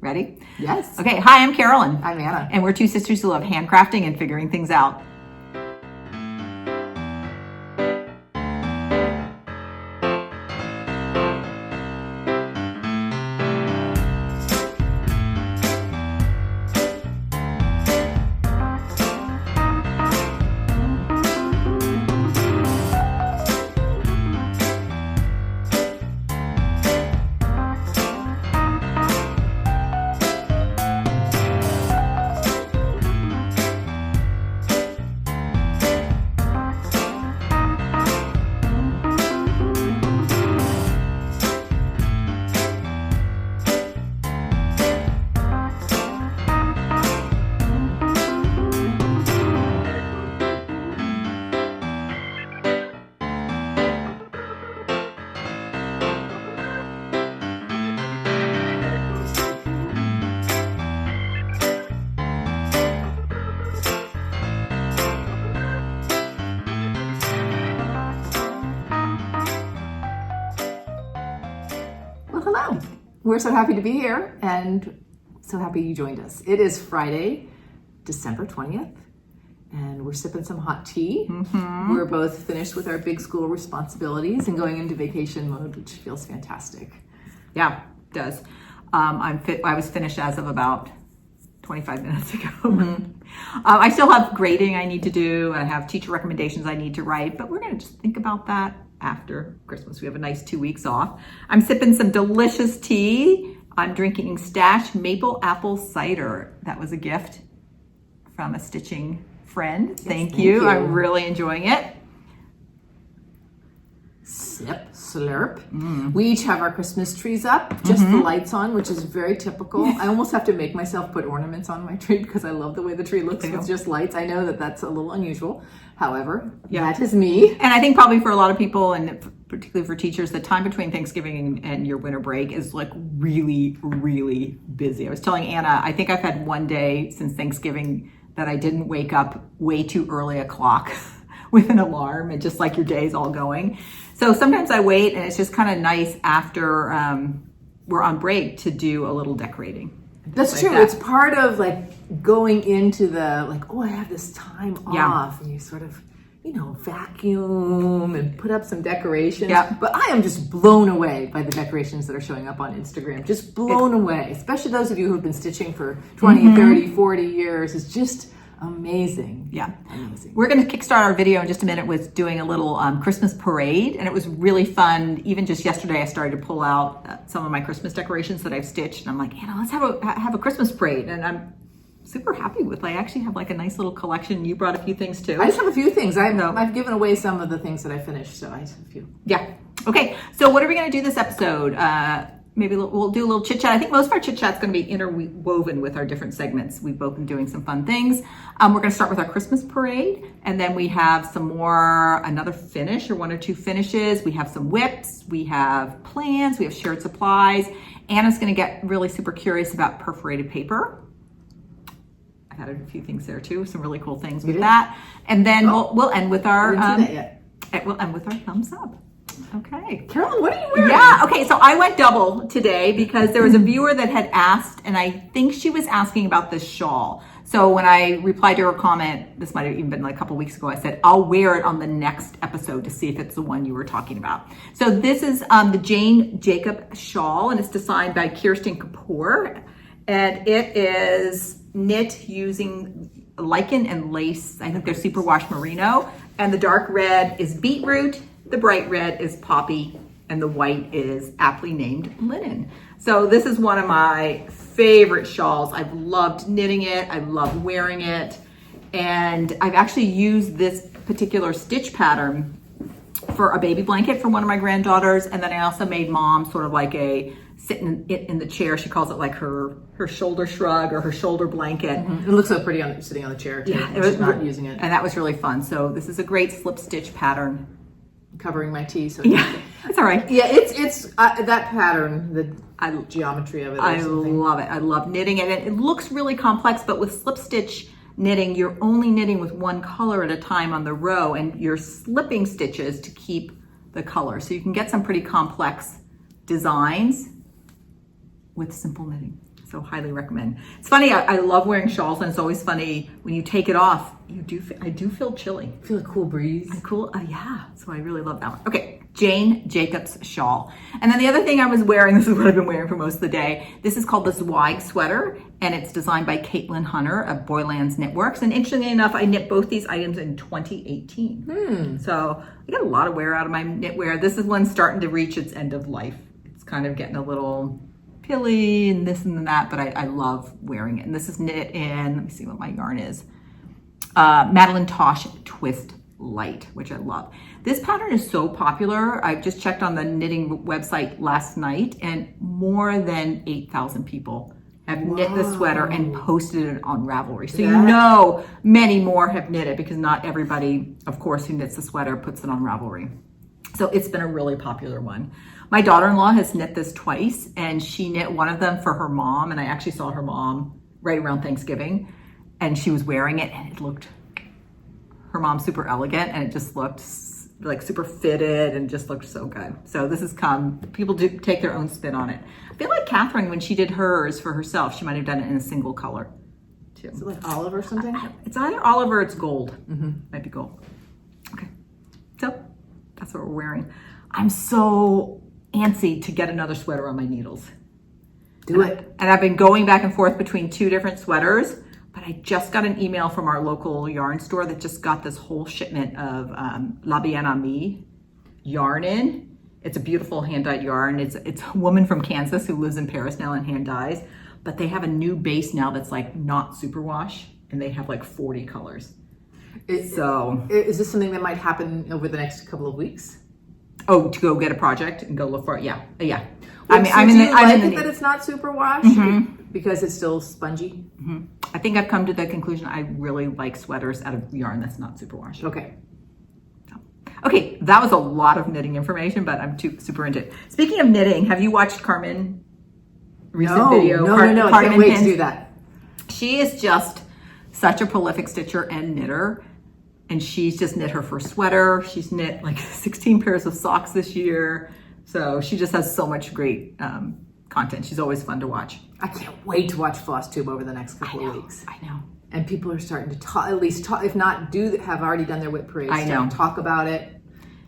Ready? Yes. Okay, hi, I'm Carolyn. I'm Anna. And we're two sisters who love handcrafting and figuring things out. Hello. We're so happy to be here and so happy you joined us. It is Friday, December 20th, and we're sipping some hot tea. We're both finished with our big school responsibilities and going into vacation mode, which feels fantastic. Yeah, it does. I was finished as of about 25 minutes ago. I still have grading I need to do. I have teacher recommendations I need to write, but we're going to just think about that after Christmas. We have a nice 2 weeks off. I'm sipping some delicious tea. I'm drinking Stash Maple Apple Cider. That was a gift from a stitching friend. Yes, thank you. I'm really enjoying it. Sip, slurp. We each have our Christmas trees up, just the lights on, which is very typical. I almost have to make myself put ornaments on my tree because I love the way the tree looks with just lights. I know that that's a little unusual. However, that is me. And I think probably for a lot of people, and particularly for teachers, the time between Thanksgiving and your winter break is like really, really busy. I was telling Anna, I think I've had one day since Thanksgiving that I didn't wake up way too early o'clock with an alarm, and just like your day's all going. So sometimes I wait, and it's just kind of nice after we're on break to do a little decorating. That's true. It's part of like going into the like, oh, I have this time off, and you sort of, vacuum and put up some decorations. But I am just blown away by the decorations that are showing up on Instagram. Just blown away, especially those of you who have been stitching for 20, 30, 40 years. It's just amazing. Amazing. We're going to kickstart our video in just a minute with doing a little Christmas parade, and it was really fun. Even just yesterday, I started to pull out some of my Christmas decorations that I've stitched, and I'm like, Anna, let's have a Christmas parade. And I'm super happy with. I actually have like a nice little collection. You brought a few things too. I just have a few things. I've given away some of the things that I finished, so I just have a few. Yeah. Okay. So what are we going to do this episode? Maybe we'll do a little chit chat. I think most of our chit chat's going to be interwoven with our different segments. We've both been doing some fun things. We're going to start with our Christmas parade, and then we have another finish or one or two finishes. We have some whips, we have plans, we have shared supplies. Anna's going to get really super curious about perforated paper. I've added a few things there too, some really cool things with that. And then we'll end with our thumbs up. Okay. Carolyn, what are you wearing? Yeah, okay, so I went double today because there was a viewer that had asked, and I think she was asking about this shawl. So when I replied to her comment, this might have even been like a couple weeks ago, I said, I'll wear it on the next episode to see if it's the one you were talking about. So this is the Jane Jacob shawl, and it's designed by Kirsten Kapoor, and it is knit using lichen and lace. I think they're superwash merino, and the dark red is beetroot, the bright red is poppy, and the white is aptly named linen. So this is one of my favorite shawls. I've loved knitting it. I love wearing it. And I've actually used this particular stitch pattern for a baby blanket for one of my granddaughters. And then I also made mom sort of like a sitting in the chair. She calls it like her shoulder shrug or her shoulder blanket. It looks so pretty sitting on the chair too. Yeah, it was not using it. And that was really fun. So this is a great slip stitch pattern. Covering my tea, so it's all right. Yeah, it's that pattern, the geometry of it. I love it. I love knitting it. And it looks really complex, but with slip stitch knitting, you're only knitting with one color at a time on the row, and you're slipping stitches to keep the color. So you can get some pretty complex designs with simple knitting. So highly recommend. It's funny, I love wearing shawls, and it's always funny when you take it off, I do feel chilly. Feel a cool breeze. Cool, yeah. So I really love that one. Okay, Jane Jacobs shawl. And then the other thing I was wearing, this is what I've been wearing for most of the day. This is called the Zweig sweater, and it's designed by Caitlin Hunter of Boylands Knitworks. And interestingly enough, I knit both these items in 2018. So I got a lot of wear out of my knitwear. This is one starting to reach its end of life. It's kind of getting a little pilly and this and that, but I love wearing it. And this is knit in, let me see what my yarn is, Madeline Tosh Twist Light, which I love. This pattern is so popular. I just checked on the knitting website last night, and more than 8,000 people have knit the sweater and posted it on Ravelry. So you know many more have knit it, because not everybody, of course, who knits the sweater puts it on Ravelry. So it's been a really popular one. My daughter-in-law has knit this twice, and she knit one of them for her mom, and I actually saw her mom right around Thanksgiving, and she was wearing it, and it looked, her mom's super elegant, and it just looked like super fitted and just looked so good. So this has come, people do take their own spin on it. I feel like Catherine, when she did hers for herself, she might have done it in a single color too. Is it like olive or something? It's either olive or it's gold. Might be gold. Okay, so that's what we're wearing. I'm so antsy to get another sweater on my needles. Do it. And I've been going back and forth between two different sweaters, but I just got an email from our local yarn store that just got this whole shipment of La Bien Amie yarn in. It's a beautiful hand-dyed yarn. It's a woman from Kansas who lives in Paris now and hand dyes, but they have a new base now that's like not superwash, and they have like 40 colors. So is this something that might happen over the next couple of weeks? Oh, to go get a project and go look for it? Yeah. I mean, I'm in the that it's not super wash because it's still spongy. I think I've come to the conclusion I really like sweaters out of yarn that's not super wash. Okay. Okay, that was a lot of knitting information, but I'm super into it. Speaking of knitting, have you watched Carmen recent video? No. I can't wait to do that. She is just such a prolific stitcher and knitter. And she's just knit her first sweater. She's knit like 16 pairs of socks this year. So she just has so much great content. She's always fun to watch. I can't wait to watch FlossTube over the next couple of weeks. I know. And people are starting to talk, at least talk, if not have already done their whip parades. I know. Talk about it.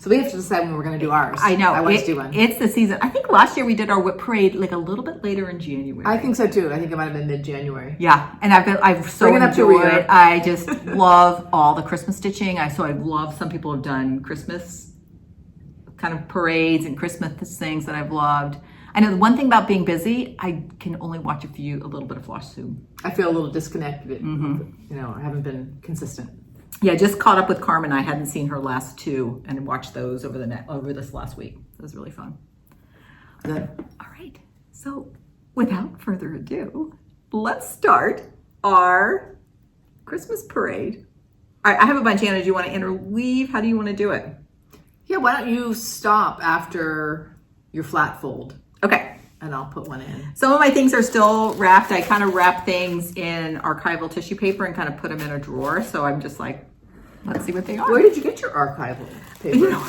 So we have to decide when we're going to do ours. I know. I want to do one. It's the season. I think last year we did our whip parade like a little bit later in January. I think so too. I think it might have been mid-January. Yeah, and I've so enjoyed. I just love all the Christmas stitching. I love, some people have done Christmas kind of parades and Christmas things that I've loved. I know the one thing about being busy, I can only watch a little bit of FlossTube. I feel a little disconnected. You know, I haven't been consistent. Yeah, just caught up with Carmen. I hadn't seen her last two and watched those over this last week. It was really fun. Good. All right. So without further ado, let's start our Christmas parade. All right, I have a bunch. Anna, do you want to interweave? How do you want to do it? Yeah, why don't you stop after your flat fold? Okay. And I'll put one in. Some of my things are still wrapped. I kind of wrap things in archival tissue paper and kind of put them in a drawer. So I'm just like, let's see what they are. Where did you get your archival paper? You know,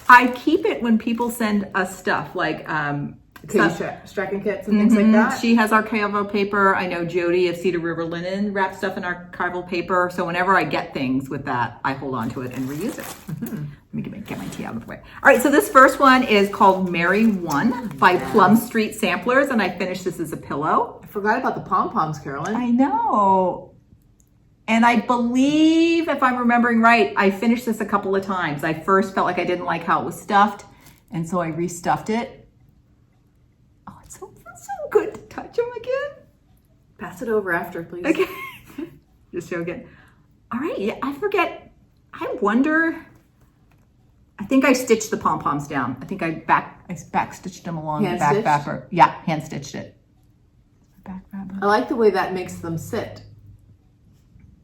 I keep it when people send us stuff like Strachan kits and things like that. She has archival paper. I know Jody of Cedar River Linen wraps stuff in archival paper. So whenever I get things with that, I hold on to it and reuse it. Let me get my tea out of the way. All right, so this first one is called Mary 1 by Plum Street Samplers, and I finished this as a pillow. I forgot about the pom-poms, Carolyn. I know. And I believe, if I'm remembering right, I finished this a couple of times. I first felt like I didn't like how it was stuffed, and so I restuffed it. Oh, it feels so good to touch them again. Pass it over after, please. Okay. Just show again. All right, yeah, I forget. I wonder, I think I stitched the pom-poms down. I think I back stitched them along the back wrapper. Yeah, hand stitched it. Back wrapper. I like the way that makes them sit.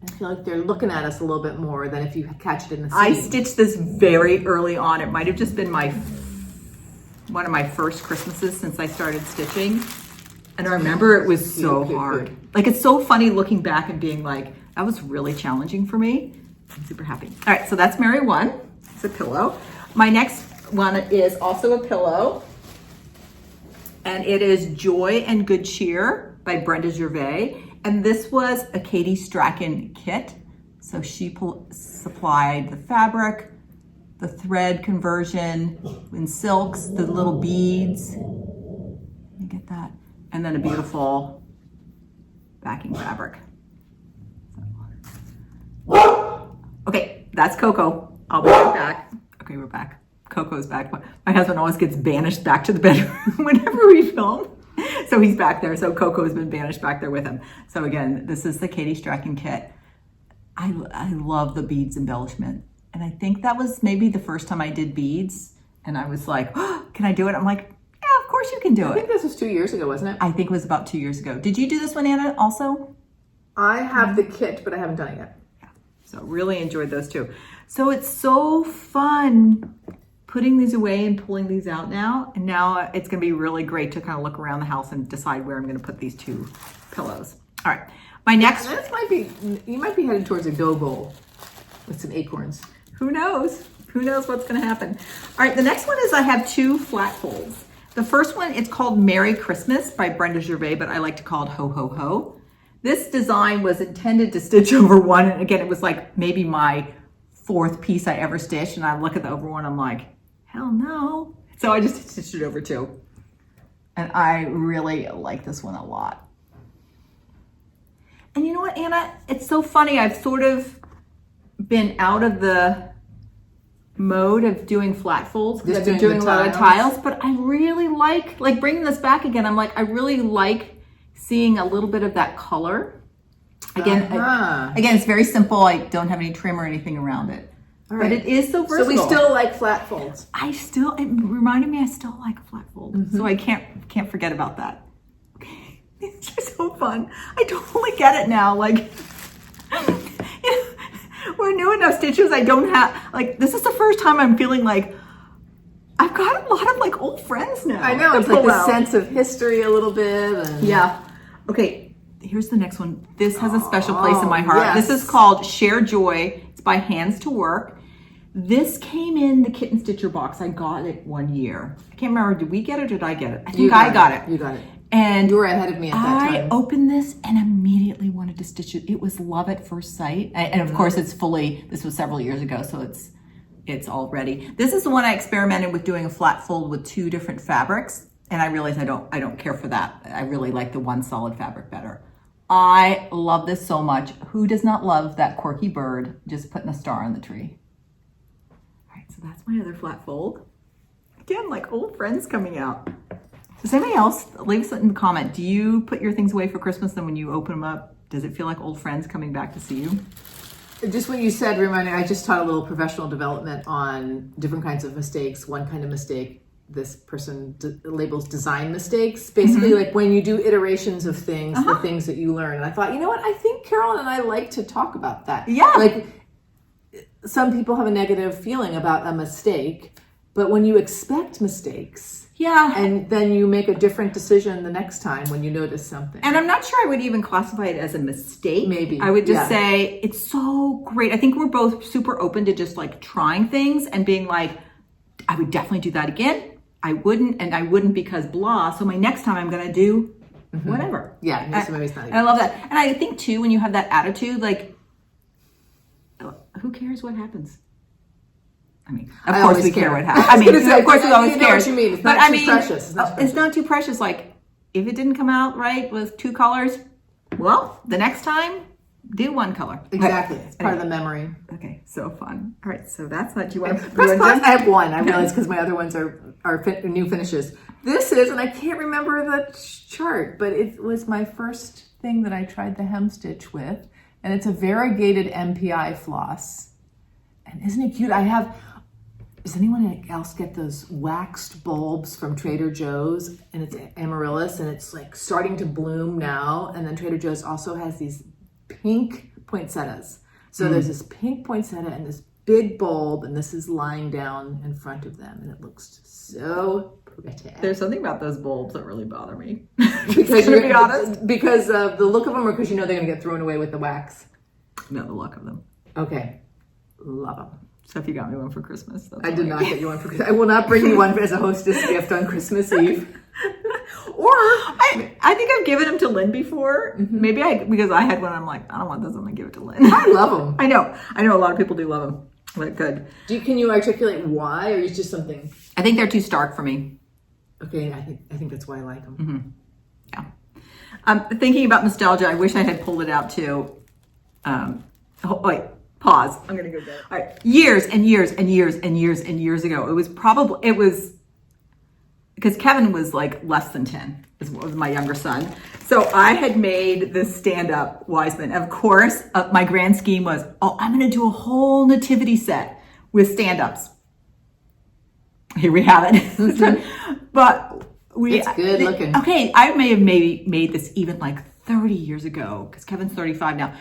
I feel like they're looking at us a little bit more than if you catch it in the seam. I stitched this very early on. It might have just been one of my first Christmases since I started stitching. And I remember it was so hard. Like, it's so funny looking back and being like, that was really challenging for me. I'm super happy. All right, so that's Mary 1. It's a pillow. My next one is also a pillow. And it is Joy and Good Cheer by Brenda Gervais. And this was a Katie Strachan kit. So she supplied the fabric, the thread conversion in silks, the little beads. Let me get that. And then a beautiful backing fabric. Okay, that's Coco. I'll be right back. Okay, we're back. Coco's back. My husband always gets banished back to the bedroom whenever we film. So he's back there. So Coco's been banished back there with him. So again, this is the Katie Strachan kit. I love the beads embellishment. And I think that was maybe the first time I did beads. And I was like, oh, can I do it? I'm like, yeah, of course you can do it. I think this was 2 years ago, wasn't it? I think it was about 2 years ago. Did you do this one, Anna, also? I have the kit, but I haven't done it yet. Yeah. So really enjoyed those too. So it's so fun putting these away and pulling these out now. And now it's going to be really great to kind of look around the house and decide where I'm going to put these two pillows. All right. My next... And you might be headed towards a dough bowl with some acorns. Who knows? Who knows what's going to happen? All right. The next one is I have two flat folds. The first one, it's called Merry Christmas by Brenda Gervais, but I like to call it Ho Ho Ho. This design was intended to stitch over one. And again, it was like maybe my fourth piece I ever stitched. And I look at the over one, I'm like, hell no. So I just stitched it over two. And I really like this one a lot. And you know what, Anna? It's so funny. I've sort of been out of the mode of doing flat folds because I've been doing a lot of tiles, but I really like bringing this back again. I'm like, I really like seeing a little bit of that color. Again, again, it's very simple. I don't have any trim or anything around it. All right. But it is so versatile. So we still like flat folds. It reminded me I still like a flat fold. Mm-hmm. So I can't forget about that. Okay. It's just so fun. I totally get it now. Like, we're new enough stitches. I don't have, this is the first time I'm feeling like I've got a lot of old friends now. I know. It's like the sense of history a little bit. And... Yeah. Okay. Here's the next one. This has a special place in my heart. Yes. This is called Share Joy. It's by Hands to Work. This came in the Kitten Stitcher box. I got it one year. I can't remember. Did we get it or did I get it? I think I got it. You got it. And you were ahead of me at that time. I opened this and immediately wanted to stitch it. It was love at first sight. And of course it's fully, this was several years ago, so it's all ready. This is the one I experimented with doing a flat fold with two different fabrics. And I realized I don't care for that. I really like the one solid fabric better. I love this so much. Who does not love that quirky bird just putting a star on the tree? All right, so that's my other flat fold. Again, like old friends coming out. Does anybody else, leave us in the comment, do you put your things away for Christmas and when you open them up, does it feel like old friends coming back to see you? Just what you said reminded me, I just taught a little professional development on different kinds of mistakes. One kind of mistake this person labels design mistakes. Basically, like when you do iterations of things, the things that you learn. And I thought, you know what? I think Carolyn and I like to talk about that. Yeah. Like some people have a negative feeling about a mistake, but when you expect mistakes, and then you make a different decision the next time when you notice something. And I'm not sure I would even classify it as a mistake. Maybe. I would just say it's so great. I think we're both super open to just trying things and being like, I would definitely do that again. I wouldn't, and I wouldn't because blah. So my next time I'm going to do whatever. Yeah. Maybe it's not I love that. And I think too, when you have that attitude, who cares what happens? I mean, of course we care what happens. I mean, of course we always care. What you mean. It's not too precious. It's not too precious. Like, if it didn't come out right with two colors, well, the next time, do one color. Exactly. It's part of the memory. Okay, so fun. All right, so that's what you want to press pause. I have one. I realized because my other ones are new finishes. This is, and I can't remember the chart, but it was my first thing that I tried the hem stitch with, and it's a variegated MPI floss. And isn't it cute? Does anyone else get those waxed bulbs from Trader Joe's? And it's amaryllis, and it's starting to bloom now. And then Trader Joe's also has these pink poinsettias. So there's this pink poinsettia and this big bulb, and this is lying down in front of them, and it looks so pretty. There's something about those bulbs that really bother me. Because you're be honest, because of the look of them, or because you know they're going to get thrown away with the wax? No, the look of them. Okay, love them. So if you got me one for Christmas, that's I did not get you one for Christmas. I will not bring you one as a hostess gift on Christmas Eve. Or I think I've given them to Lynn before. Maybe because I had one. I'm like, I don't want this. I'm gonna give it to Lynn. I love them. I know a lot of people do love them. But good. Can you articulate why, or is just something? I think they're too stark for me. Okay, I think that's why I like them. Yeah. Thinking about nostalgia, I wish I had pulled it out too. Wait, pause. I'm gonna go get it. All right, years and years and years and years and years ago. It was because Kevin was like less than 10. Was my younger son. So I had made this stand-up Wiseman. Of course, my grand scheme was, I'm going to do a whole nativity set with stand-ups. Here we have it. But it's good looking. Okay, I may have made this even like 30 years ago because Kevin's 35 now.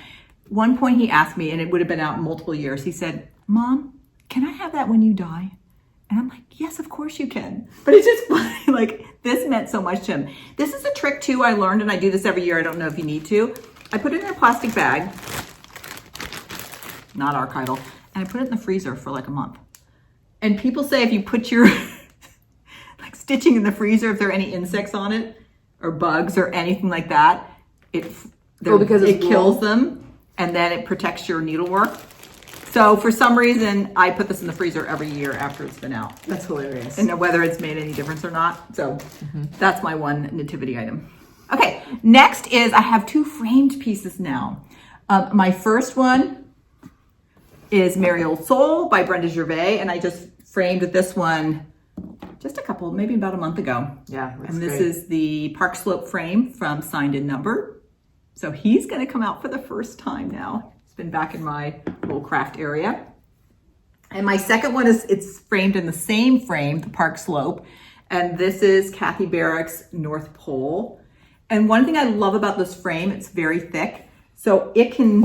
One point he asked me, and it would have been out multiple years. He said, "Mom, can I have that when you die?" And I'm like, yes, of course you can. But it's just funny, like this meant so much to him. This is a trick too I learned, and I do this every year. I don't know if you need to. I put it in a plastic bag, not archival, and I put it in the freezer for like a month. And people say if you put your like stitching in the freezer, if there are any insects on it or bugs or anything like that, because it kills them, and then it protects your needlework. So for some reason, I put this in the freezer every year after it's been out. That's hilarious. And whether it's made any difference or not. So that's my one nativity item. Okay, next is I have 2 framed pieces now. My first one is Merry Old Soul by Brenda Gervais. And I just framed this one just maybe about a month ago. Yeah, that's And this great. is the Park Slope frame from Signed and Numbered. So he's going to come out for the first time now. It's been back in my little craft area. And my second one it's framed in the same frame, the Park Slope. And this is Kathy Barrick's North Pole. And one thing I love about this frame, it's very thick. So it can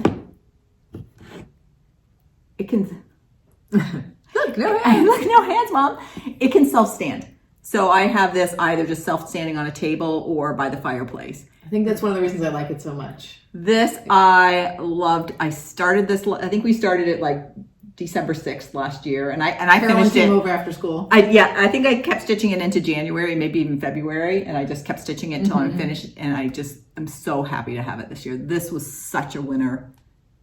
Look, no hands. Look, no hands, Mom. It can self-stand. So I have this either just self-standing on a table or by the fireplace. I think that's one of the reasons I like it so much. This I loved. I think we started it like December 6th last year, and I Carolyn finished came it. over after school. I think I kept stitching it into January, maybe even February, and I just kept stitching it until I'm finished, and I'm so happy to have it this year. This was such a winner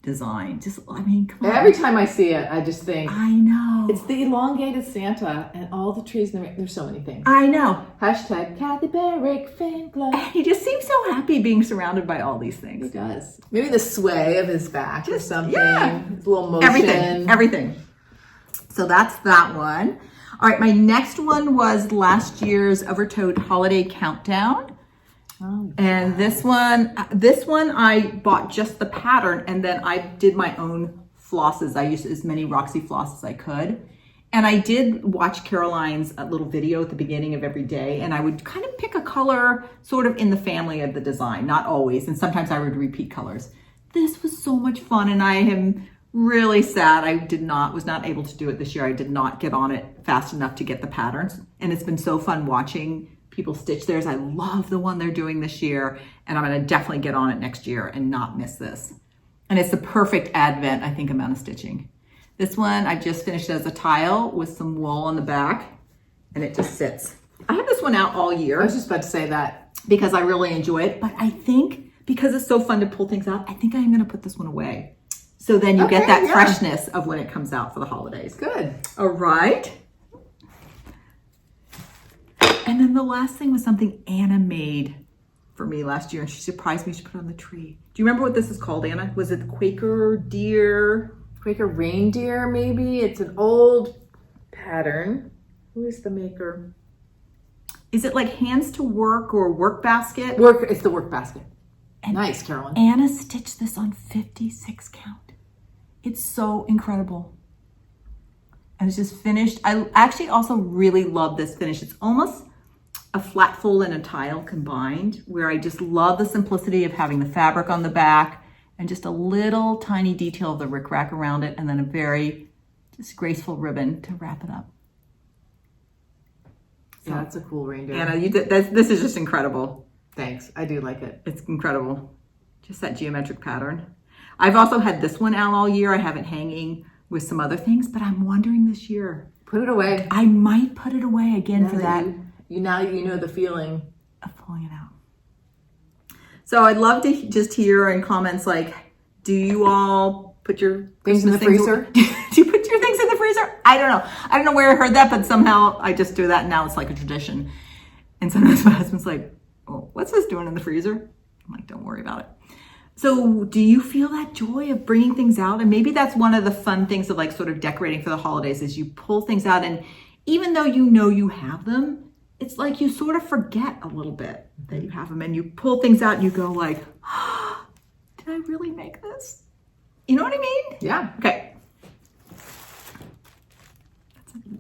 design. Come on. Every time I see it, I just think, I know. it's the elongated Santa and all the trees. There's so many things. I know. Hashtag Kathy Barrick fan club. He just seems so happy being surrounded by all these He things. does. Maybe the sway of his back or something. yeah. His little motion. Everything. So that's that one. All right, my next one was last year's Evertote Holiday Countdown. Oh, And this one I bought just the pattern, and then I did my own flosses. I used as many Roxy floss as I could. And I did watch Caroline's little video at the beginning of every day, and I would kind of pick a color sort of in the family of the design, not always, and sometimes I would repeat colors. This was so much fun, and I am really sad I was not able to do it this year. I did not get on it fast enough to get the patterns, and it's been so fun watching people stitch theirs. I love the one they're doing this year, and I'm going to definitely get on it next year and not miss this. And it's the perfect Advent, I think, amount of stitching. This one I've just finished as a tile with some wool on the back, and it just sits. I have this one out all year. I was just about to say that. Because I really enjoy it, but I think because it's so fun to pull things out, I think I'm going to put this one away. So then you get that freshness of when it comes out for the holidays. Good. All right. And then the last thing was something Anna made for me last year, and she surprised me. She put it on the tree. Do you remember what this is called, Anna? Was it Quaker deer? Quaker reindeer, maybe? It's an old pattern. Who is the maker? Is it like Hands to Work or Workbasket? It's the Workbasket. Nice, Carolyn. Anna stitched this on 56 count. It's so incredible. And it's just finished. I actually also really love this finish. It's almost a flat fold and a tile combined, where I just love the simplicity of having the fabric on the back and just a little tiny detail of the rickrack around it, and then a very just graceful ribbon to wrap it up. So, Yeah, that's a cool reindeer. Anna, this is just incredible. Thanks. I do like it. It's incredible. Just that geometric pattern. I've also had this one out all year. I have it hanging with some other things, but I'm wondering this year. Put it away. I might put it away again for that. Now you know the feeling of pulling it out. So I'd love to just hear in comments like, do you all put your things in the freezer? Do you put your things in the freezer? I don't know. I don't know where I heard that, but somehow I just do that and now it's like a tradition. And sometimes my husband's like, oh, what's this doing in the freezer? I'm like, don't worry about it. So do you feel that joy of bringing things out? And maybe that's one of the fun things of like sort of decorating for the holidays is you pull things out and even though you know you have them, it's like you sort of forget a little bit that you have them and you pull things out and you go like, oh, did I really make this? You know what I mean? Yeah. Okay.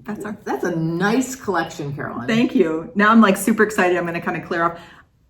That's a nice collection, Carolyn. Thank you. Now I'm like super excited. I'm going to kind of clear off.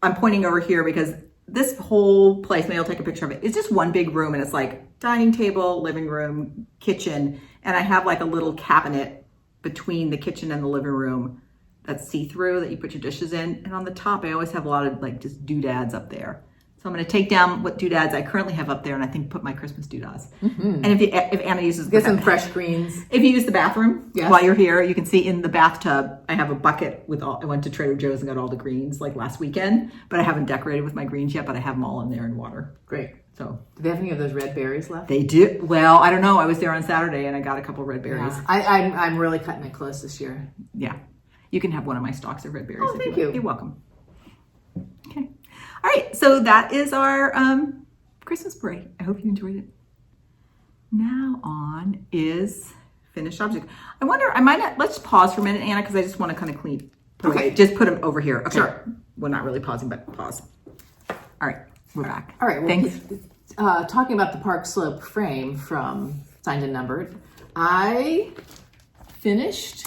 I'm pointing over here because this whole place, maybe I'll take a picture of it. It's just one big room and it's like dining table, living room, kitchen. And I have like a little cabinet between the kitchen and the living room that's see-through that you put your dishes in. And on the top, I always have a lot of like just doodads up there. So I'm going to take down what doodads I currently have up there and I think put my Christmas doodads. And if Anna uses get some fresh greens. If you use the bathroom while you're here, you can see in the bathtub, I have a bucket with all, I went to Trader Joe's and got all the greens like last weekend, but I haven't decorated with my greens yet, but I have them all in there in water. Great. So do they have any of those red berries left? They do. Well, I don't know. I was there on Saturday and I got a couple red berries. Yeah. I'm really cutting it close this year. Yeah. You can have one of my stalks of red berries. Oh, thank you. You're welcome. Okay. All right. So that is our Christmas parade. I hope you enjoyed it. Now on is finished object. I wonder, I might not, let's pause for a minute, Anna, because I just want to kind of clean. Okay. Just put them over here. Okay. Sure. We're not really pausing, but pause. All right. We're back. All right. Well, thanks. Talking about the Park Slope frame from Signed and Numbered, I finished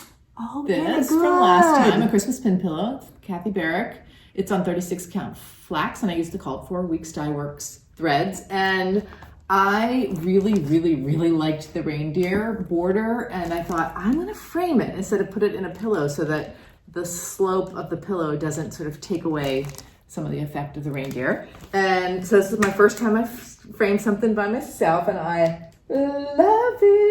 this from last time, a Christmas pin pillow, Kathy Barrick. It's on 36 count flax, and I used the Called For Weeks Dye Works threads. And I really, really, really liked the reindeer border, and I thought I'm going to frame it instead of put it in a pillow so that the slope of the pillow doesn't sort of take away some of the effect of the reindeer. And so this is my first time I've framed something by myself, and I love it.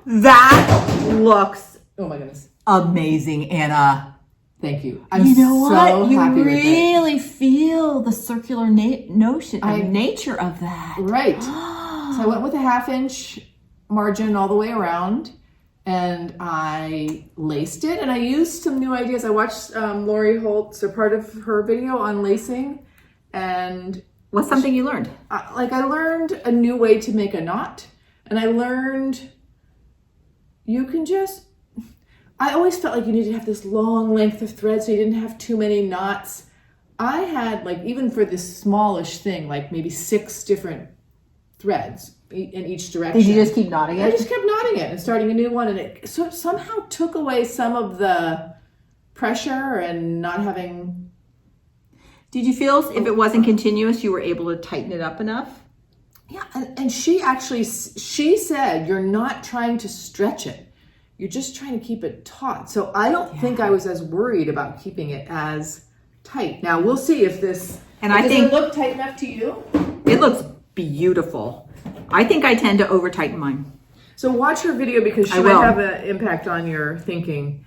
That looks oh my goodness amazing, Anna. Thank you. You know what? You happy really feel the circular nature of that. Right. So I went with a 1/2 inch margin all the way around, and I laced it, and I used some new ideas. I watched Lori Holtz, or part of her video on lacing, and what's something you learned? I learned a new way to make a knot, and I learned you can just, I always felt like you needed to have this long length of thread so you didn't have too many knots. I had, like, even for this smallish thing, like maybe 6 different threads in each direction. Did you just keep knotting it? I just kept knotting it and starting a new one, and it somehow took away some of the pressure and not having... Did you feel if it wasn't continuous, you were able to tighten it up enough? Yeah, and she said, you're not trying to stretch it. You're just trying to keep it taut. So I don't think I was as worried about keeping it as tight. Now we'll see if this, does it look tight enough to you? It looks beautiful. I think I tend to over tighten mine. So watch her video because she might have an impact on your thinking.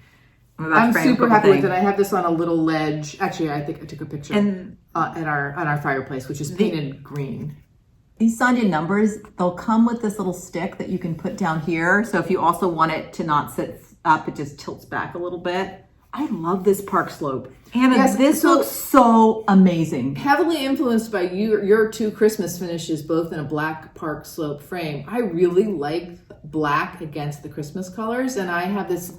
I'm super happy with it. I have this on a little ledge. Actually, I think I took a picture at our fireplace, which is painted green. These signed in numbers, they'll come with this little stick that you can put down here. So if you also want it to not sit up, it just tilts back a little bit. I love this Park Slope. Anna, this looks so amazing. Heavily influenced by your 2 Christmas finishes, both in a black Park Slope frame. I really like black against the Christmas colors, and I have this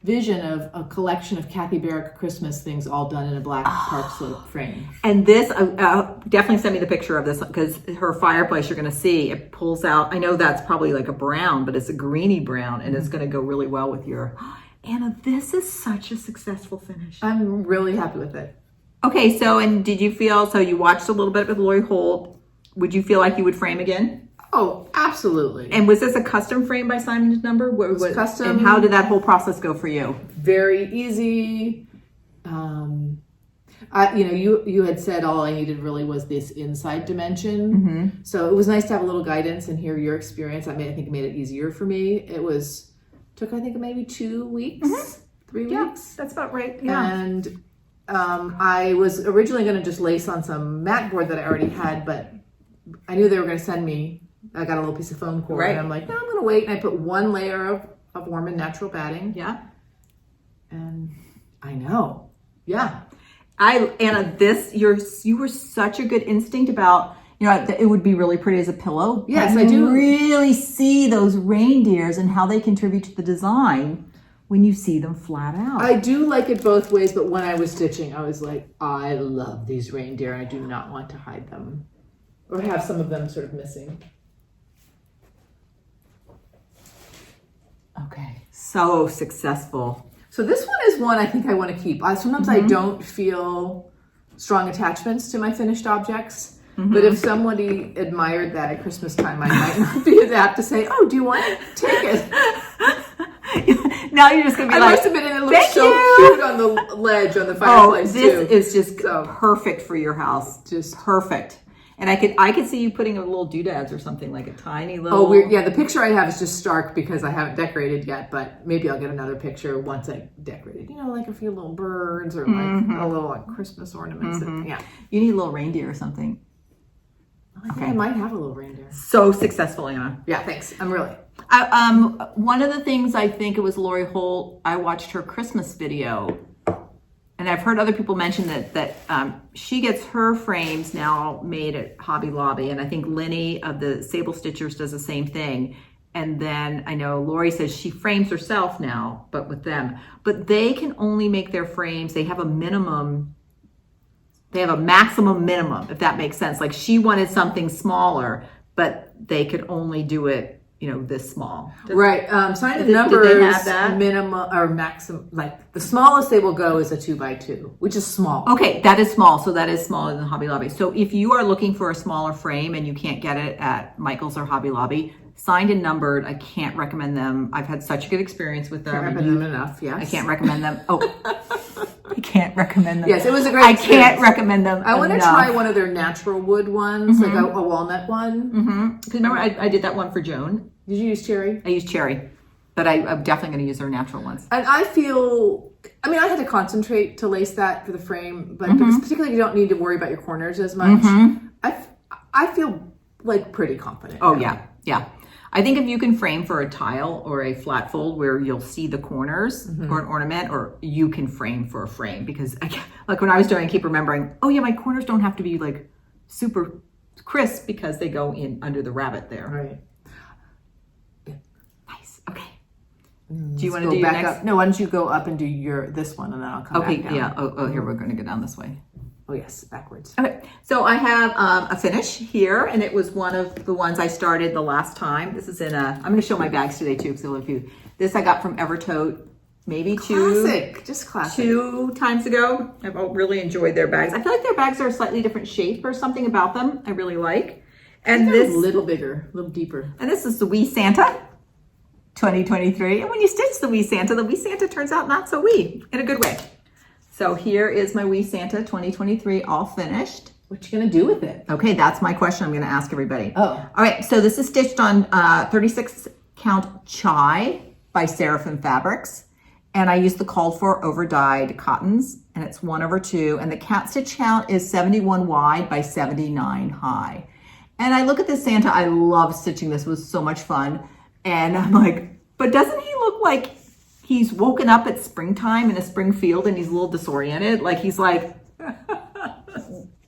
vision of a collection of Kathy Barrick Christmas things all done in a black Park Slope frame. And this, definitely send me the picture of this, because her fireplace, you're going to see, it pulls out. I know that's probably like a brown, but it's a greeny brown, and it's going to go really well with your... Anna, this is such a successful finish. I'm really happy with it. Okay, so, and did you feel, so you watched a little bit with Lori Holt. Would you feel like you would frame again? Oh, absolutely. And was this a custom frame by Simon's Number? It's custom. And how did that whole process go for you? Very easy. You had said all I needed really was this inside dimension. So it was nice to have a little guidance and hear your experience. I think it made it easier for me. Took I think maybe 2 weeks, 3 weeks. That's about right. Yeah. And I was originally going to just lace on some mat board that I already had, but I knew they were going to send me. I got a little piece of foam cord, and I'm like, no, I'm going to wait. And I put one layer of warm and natural batting. Yeah. And I know. Yeah. Anna, you were such a good instinct about, it would be really pretty as a pillow. Yes, I do. Really see those reindeers and how they contribute to the design when you see them flat out. I do like it both ways, but when I was stitching, I was like, I love these reindeer. I do not want to hide them or have some of them sort of missing. Okay. So successful. So this one is one I think I want to keep. Sometimes I don't feel strong attachments to my finished objects, but if somebody admired that at Christmas time, I might not be as apt to say, oh, do you want it? Take it. Now you're just going to be I must admit, it looks so cute on the ledge on the fireplace this is just perfect for your house. Just perfect. And I could see you putting a little doodads or something, like a tiny little... Oh, weird. Yeah, the picture I have is just stark because I haven't decorated yet, but maybe I'll get another picture once I decorated. Like a few little birds or like a little Christmas ornaments. Yeah. You need a little reindeer or something. I think I might have a little reindeer. So successful, Anna. Yeah, thanks. I'm really... one of the things, I think it was Lori Holt, I watched her Christmas video, and I've heard other people mention that she gets her frames now made at Hobby Lobby, and I think Linny of the Sable Stitchers does the same thing. And then I know Lori says she frames herself now, but with them. But they can only make their frames, they have a maximum, if that makes sense. Like she wanted something smaller, but they could only do it, this small. Right. Sign of numbers, do they have that? Minimum or maximum, like the smallest they will go is a 2x2, which is small. Okay, that is small. So that is smaller than Hobby Lobby. So if you are looking for a smaller frame and you can't get it at Michael's or Hobby Lobby, signed and numbered, I can't recommend them. I've had such a good experience with them. Can't recommend them enough, yes. I can't recommend them. Oh, I can't recommend them. Yes, it was a great experience. I can't recommend them I want to try one of their natural wood ones, like a walnut one. Because remember, I did that one for Joan. Did you use cherry? I used cherry, but I'm definitely going to use their natural ones. And I had to concentrate to lace that for the frame, but because particularly you don't need to worry about your corners as much. I feel like pretty confident. Oh, yeah. I think if you can frame for a tile or a flat fold where you'll see the corners or an ornament, or you can frame for a frame, because like when I was doing, I keep remembering, oh yeah, my corners don't have to be like super crisp because they go in under the rabbit there. Right. Nice. Okay. Do you want to do your next? No, why don't you go up and do this one and then I'll come back down. Okay, yeah. Oh, here, we're going to go down this way. Oh yes, backwards. Okay, so I have a finish here, and it was one of the ones I started the last time. This is I'm going to show my bags today too, because I love you. This I got from Evertote, maybe just classic. 2 times ago. I've really enjoyed their bags. I feel like their bags are a slightly different shape or something about them I really like. And this a little bigger, a little deeper. And this is the Wee Santa 2023. And when you stitch the Wee Santa turns out not so wee in a good way. So here is my Wee Santa 2023 all finished. What you gonna do with it? Okay, that's my question I'm gonna ask everybody. Oh. All right, so this is stitched on 36 count Chai by Seraphim Fabrics. And I used the called for over dyed cottons, and it's 1/2. And the cat stitch count is 71 wide by 79 high. And I look at this Santa, I love stitching this, it was so much fun. And I'm like, but doesn't he look like he's woken up at springtime in a spring field and he's a little disoriented? Like he's like,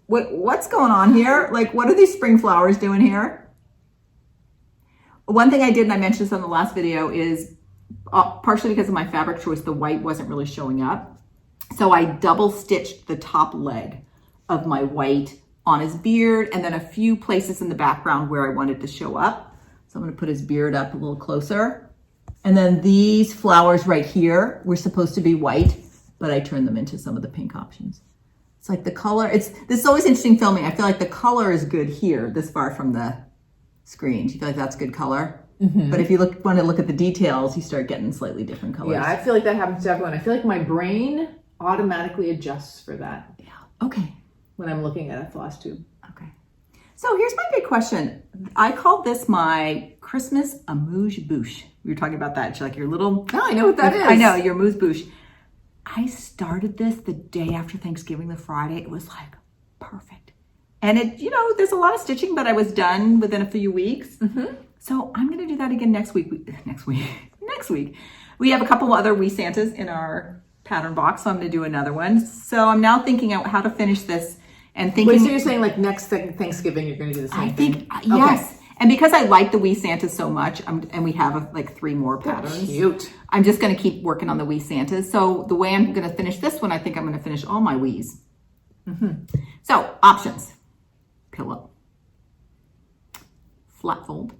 what's going on here? Like, what are these spring flowers doing here? One thing I did, and I mentioned this on the last video, is partially because of my fabric choice, the white wasn't really showing up. So I double stitched the top leg of my white on his beard, and then a few places in the background where I wanted to show up. So I'm gonna put his beard up a little closer. And then these flowers right here were supposed to be white, but I turned them into some of the pink options. It's like the color, this is always interesting filming. I feel like the color is good here, this far from the screen. Do you feel like that's good color? But if you want to look at the details, you start getting slightly different colors. Yeah, I feel like that happens to everyone. I feel like my brain automatically adjusts for that. Yeah. Okay. when I'm looking at a floss tube. Okay. So here's my big question. I called this my Christmas amuse-bouche. We were talking about that. It's like your little... Oh, I know what that is. I know, your amuse-bouche. I started this the day after Thanksgiving, the Friday. It was like perfect. And it, you know, there's a lot of stitching, but I was done within a few weeks. Mm-hmm. So I'm going to do that again next week. Next week. We have a couple other wee Santas in our pattern box, so I'm going to do another one. So I'm now thinking out how to finish this and thinking... Wait, so you're saying like next Thanksgiving you're going to do the same thing? I think, yes. Okay. And because I like the wee Santas so much, and we have like 3 more patterns. Cute. I'm just going to keep working on the wee Santas. So the way I'm going to finish this one, I think I'm going to finish all my wees. Mm-hmm. So options: pillow, flat fold,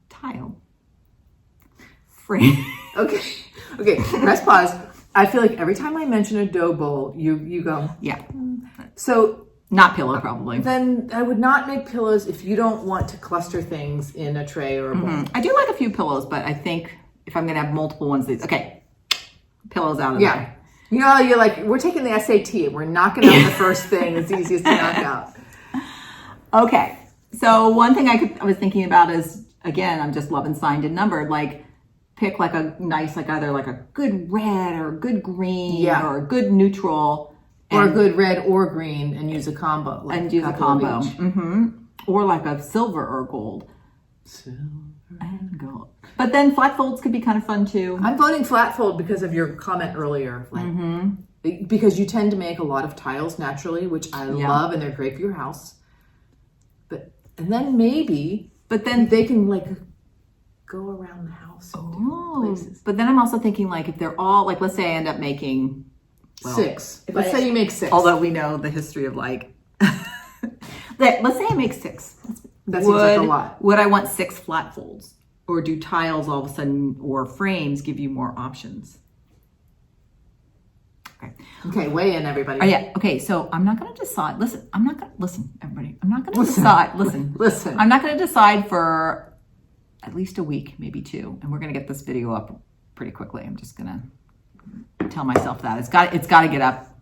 tile, frame. Okay. Press pause. I feel like every time I mention a dough bowl, you go, yeah. So not pillow, probably. Then I would not make pillows if you don't want to cluster things in a tray or a bowl. I do like a few pillows, but I think if I'm going to have multiple ones, okay, pillows out of there. You know, you're like, we're taking the SAT. We're knocking out the first thing that's easiest to knock out. Okay. So one thing I was thinking about is, again, I'm just loving signed and numbered, like pick like a nice, like either like a good red or a good green or a good neutral. Or a good red or green and use a combo. Like and use a combo. Mm-hmm. Or like a silver or gold. Silver and gold. But then flat folds could be kind of fun too. I'm voting flat fold because of your comment earlier. Like, because you tend to make a lot of tiles naturally, which I love, and they're great for your house. But then they can like go around the house in different places. But then I'm also thinking like if they're all like, let's say I end up making 6. Let's say you make 6. Although we know the history of like, let's say I make 6. That seems like a lot. Would I want 6 flat folds? Or do tiles all of a sudden, or frames give you more options? Okay, weigh in, everybody. Oh, yeah. Okay, so I'm not going to decide. Listen, everybody. I'm not going to decide. Listen. I'm not going to decide for at least a week, maybe 2. And we're going to get this video up pretty quickly. I'm just going to tell myself that. It's got to get up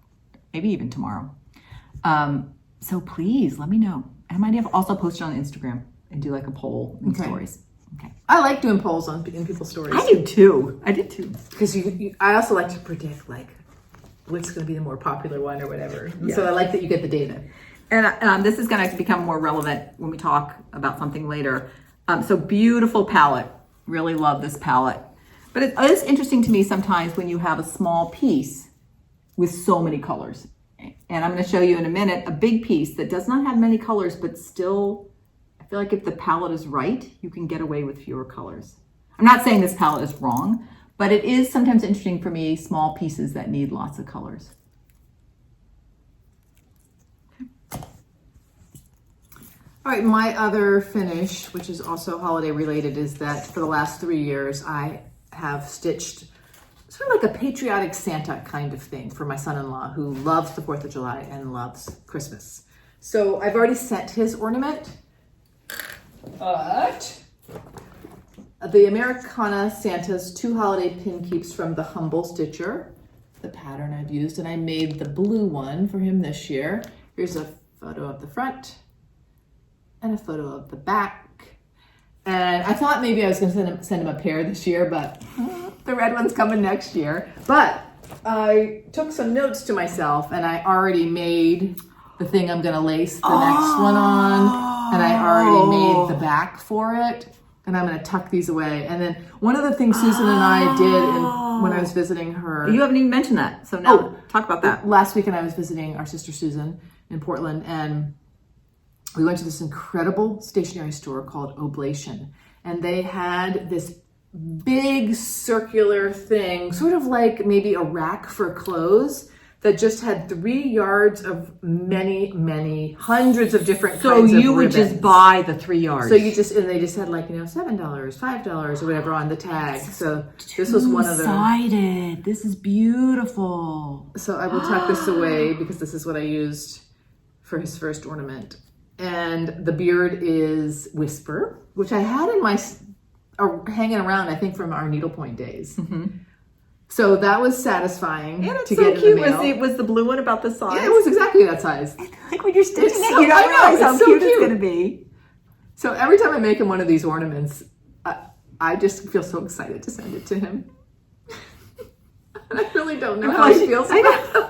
maybe even tomorrow. So please let me know. I might have also posted on Instagram and do like a poll in stories. Okay. I like doing polls in people's stories. I did too. Because I also like to predict like what's going to be the more popular one or whatever. Yeah. So I like that you get the data. And this is going to become more relevant when we talk about something later. So beautiful palette. Really love this palette. But it is interesting to me sometimes when you have a small piece with so many colors. And I'm going to show you in a minute a big piece that does not have many colors, but still, I feel like if the palette is right, you can get away with fewer colors. I'm not saying this palette is wrong, but it is sometimes interesting for me, small pieces that need lots of colors. All right, my other finish, which is also holiday related, is that for the last 3 years, I have stitched sort of like a patriotic Santa kind of thing for my son-in-law who loves the 4th of July and loves Christmas. So I've already sent his ornament, but the Americana Santa's 2 holiday pin keeps from the Humble Stitcher, the pattern I've used, and I made the blue one for him this year. Here's a photo of the front and a photo of the back. And I thought maybe I was going to send him a pair this year, but the red one's coming next year. But I took some notes to myself, and I already made the thing I'm going to lace the next one on, and I already made the back for it, and I'm going to tuck these away. And then one of the things Susan and I did when I was visiting her... You haven't even mentioned that, so now talk about that. Last weekend I was visiting our sister Susan in Portland, and we went to this incredible stationery store called Oblation, and they had this big circular thing, sort of like maybe a rack for clothes, that just had 3 yards of many hundreds of different kinds of ribbons. So you would just buy the 3 yards. So and they just had like, $7, $5 or whatever on the tag. So this was one of them. Two-sided. This is beautiful. So I will tuck this away because this is what I used for his first ornament. And the beard is Whisper, which I had in my hanging around, I think, from our needlepoint days. Mm-hmm. So that was satisfying And it's to so get in cute. the mail. Was the blue one about the size? Yeah, it was exactly that size. Like when you're stitching It's it, so- you don't I know, realize how it's so cute it's cute. going to be. So every time I make him one of these ornaments, I just feel so excited to send it to him. I really don't know how he feels about it.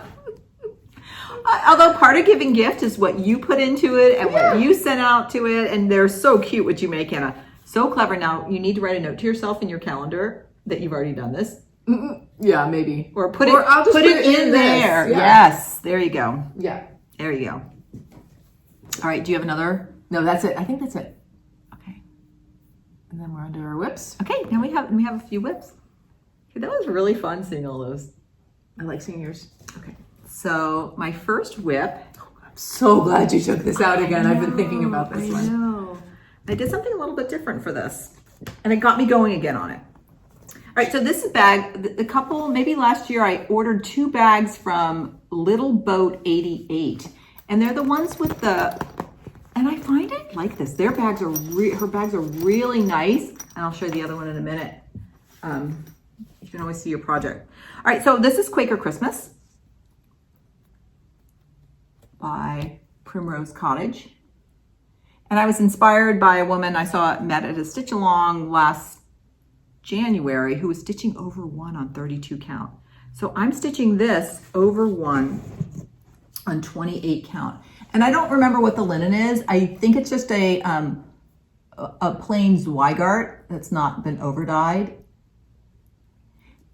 Although part of giving gift is what you put into it and what you sent out to it, and they're so cute what you make, Hannah. So clever. Now you need to write a note to yourself in your calendar that you've already done this. Yeah, maybe. Or put I'll just put it in this. there. Yeah. Yes, there you go. Yeah. There you go. All right, do you have another? No, that's it. I think that's it. Okay. And then we're under our whips. Okay, now we have a few whips. Okay, that was really fun seeing all those. I like seeing yours. Okay. So my first whip. I'm so glad you took this out again. I've been thinking about this I one. know. I did something a little bit different for this, and it got me going again on it. All right, so this bag, the couple, maybe last year, I ordered 2 bags from Little Boat 88, and they're the ones with the, and I find I like this. Their bags are, her bags are really nice, and I'll show you the other one in a minute. You can always see your project. All right, so this is Quaker Christmas by Primrose Cottage. And I was inspired by a woman I saw met at a stitch along last January who was stitching over 1 on 32 count. So I'm stitching this over 1 on 28 count. And I don't remember what the linen is. I think it's just a plain Zweigart that's not been over dyed.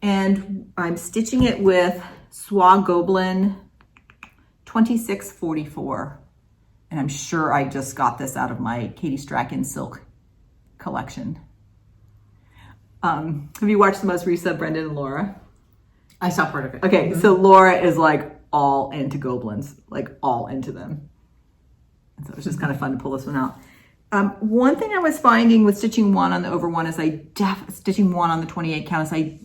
And I'm stitching it with Soie Gobelin 2644. And I'm sure I just got this out of my Katie Strachan silk collection. Have you watched the most recent Brenda and Laura? I saw part of it. Okay, so Laura is like all into Gobelins, like all into them. And so it was just kind of fun to pull this one out. One thing I was finding with stitching 1 on the over 1 is stitching 1 on the 28 count is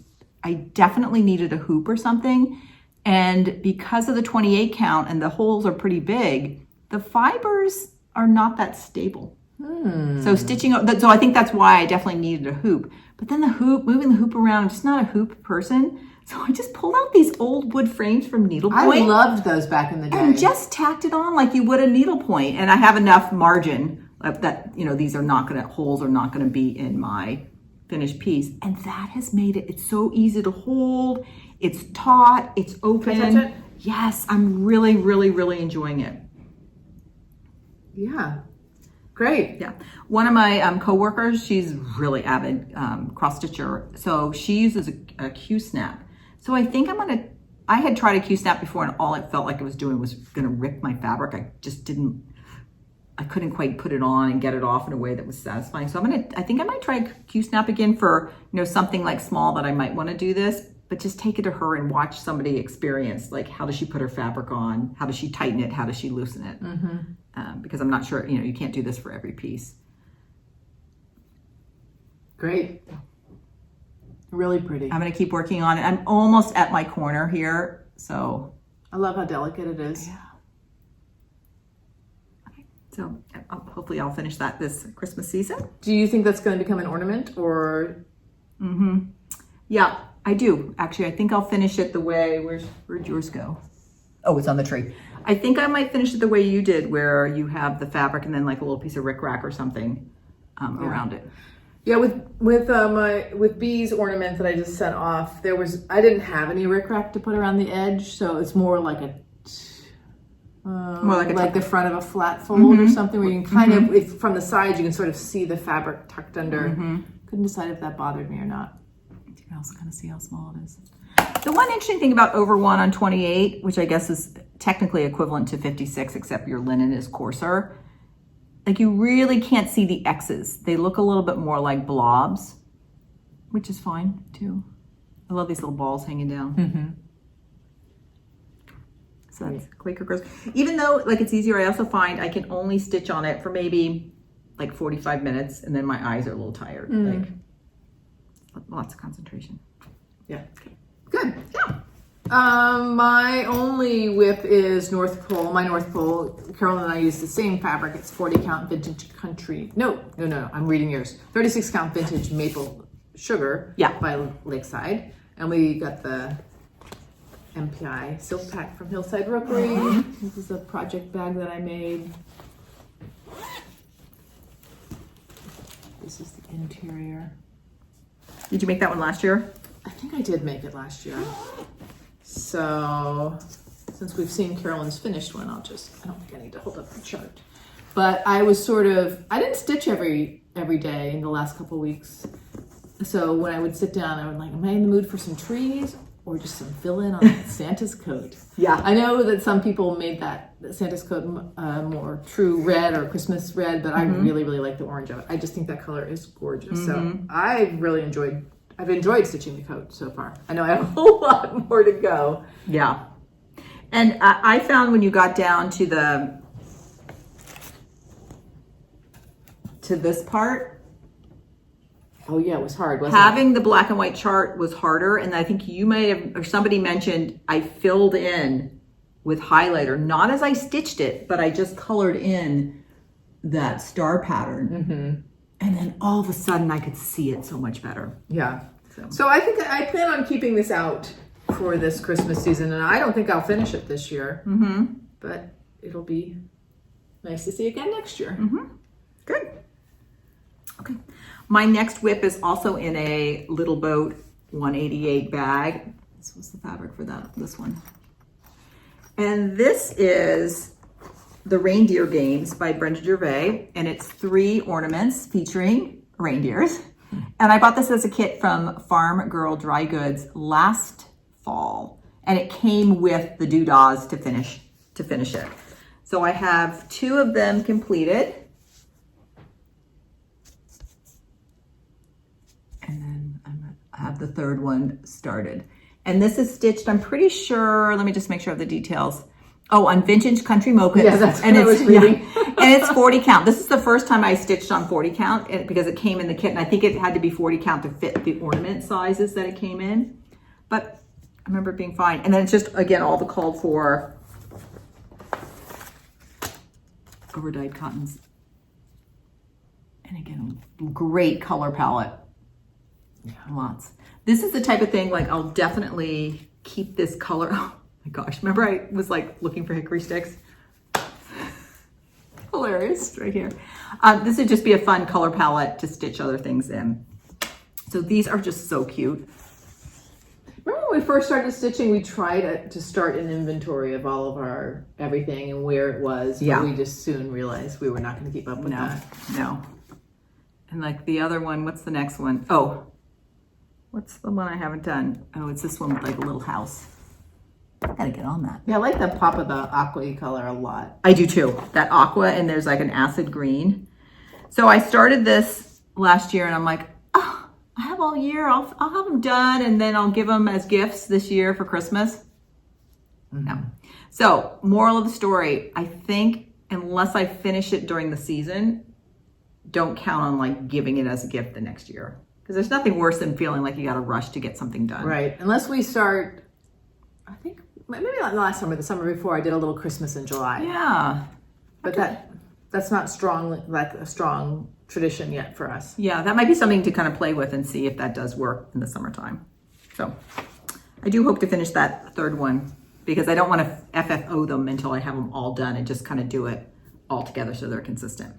I definitely needed a hoop or something. And because of the 28 count and the holes are pretty big, the fibers are not that stable. So so I think that's why I definitely needed a hoop. But then the hoop, moving the hoop around, I'm just not a hoop person. So I just pulled out these old wood frames from needlepoint. I loved those back in the day. And just tacked it on like you would a needlepoint. And I have enough margin that, these are not gonna, holes are not gonna be in my finished piece. And that has made it's so easy to hold. It's taut, it's open. Can I touch it? Yes, I'm really, really, really enjoying it. Yeah, great. Yeah, one of my co-workers, she's really avid cross stitcher, so she uses a Q-snap. So I think I had tried a Q-snap before, and all it felt like it was doing was gonna rip my fabric. I couldn't quite put it on and get it off in a way that was satisfying. So I think I might try Q-snap again for something like small that I might want to do this, but just take it to her and watch somebody experience, like how does she put her fabric on? How does she tighten it? How does she loosen it? Because I'm not sure, you can't do this for every piece. Great. Really pretty. I'm going to keep working on it. I'm almost at my corner here, so. I love how delicate it is. Yeah. Okay, so hopefully I'll finish that this Christmas season. Do you think that's going to become an ornament or? Yeah, I do. Actually, I think I'll finish it the way, where'd yours go? Oh, it's on the tree. I think I might finish it the way you did, where you have the fabric and then like a little piece of rickrack or something around it. Yeah, with Bee's ornament that I just sent off, I didn't have any rickrack to put around the edge, so it's more like like the front of a flat fold or something, where you can kind of, from the sides, you can sort of see the fabric tucked under. Couldn't decide if that bothered me or not. You can also kind of see how small it is. The one interesting thing about over 1 on 28, which I guess is technically equivalent to 56, except your linen is coarser, like you really can't see the X's. They look a little bit more like blobs, which is fine too. I love these little balls hanging down. So that's Quaker Christmas. Even though like it's easier, I also find I can only stitch on it for maybe like 45 minutes, and then my eyes are a little tired. Like lots of concentration. Yeah. Okay. Good. Yeah. My only whip is North Pole. My North Pole, Carolyn and I use the same fabric. It's 40 count vintage country. No. I'm reading yours. 36 count vintage maple sugar. Yeah. By Lakeside. And we got the MPI silk pack from Hillside Rookery. This is a project bag that I made. This is the interior. Did you make that one last year? I think I did make it last year. So since we've seen Carolyn's finished one, I don't think I need to hold up the chart. But I was I didn't stitch every day in the last couple of weeks. So when I would sit down, I would am I in the mood for some trees or just some fill-in on Santa's coat? Yeah. I know that some people made that Santa's coat more true red or Christmas red, but I really, really like the orange of it. I just think that color is gorgeous. So I've enjoyed stitching the coat so far. I know I have a whole lot more to go. Yeah. And I found when you got down to this part, oh yeah, it was hard, wasn't having the black and white chart was harder. And I think you may have, or somebody mentioned, I filled in with highlighter, not as I stitched it, but I just colored in that star pattern. And then all of a sudden I could see it so much better. Yeah. So I think I plan on keeping this out for this Christmas season, and I don't think I'll finish it this year. But it'll be nice to see again next year. Good. Okay. My next whip is also in a Little Boat 188 bag. This was the fabric for this one. And this is the Reindeer Games by Brenda Gervais, and it's 3 ornaments featuring reindeers. And I bought this as a kit from Farm Girl Dry Goods last fall, and it came with the doodahs to finish it. So I have 2 of them completed. And then I have the 3rd one started. And this is stitched, I'm pretty sure, let me just make sure of the details. Oh, on Vintage Country Mochas. Yeah, that's what I was reading. Yeah, and it's 40 count. This is the first time I stitched on 40 count because it came in the kit, and I think it had to be 40 count to fit the ornament sizes that it came in. But I remember it being fine. And then it's just, again, all the called for over-dyed cottons. And again, great color palette. Yeah, lots. This is the type of thing, I'll definitely keep this color. Oh my gosh, remember I was looking for hickory sticks? Hilarious, right here. This would just be a fun color palette to stitch other things in. So these are just so cute. Remember when we first started stitching, we tried to start an inventory of all of our everything and where it was. Yeah. But we just soon realized we were not going to keep up with that. No. And the other one, what's the next one? Oh, what's the one I haven't done? Oh, it's this one with a little house. I gotta get on that. Yeah, I like the pop of the aqua color a lot. I do too. That aqua, and there's an acid green. So I started this last year, and I'm like, oh, I have all year. I'll have them done, and then I'll give them as gifts this year for Christmas. No. So moral of the story, I think unless I finish it during the season, don't count on giving it as a gift the next year. Because there's nothing worse than feeling like you got to rush to get something done. Right. Unless we start, I think, maybe not last summer, the summer before, I did a little Christmas in July. Yeah. But that's not a strong tradition yet for us. Yeah, that might be something to kind of play with and see if that does work in the summertime. So I do hope to finish that 3rd one because I don't want to FFO them until I have them all done and just kind of do it all together so they're consistent.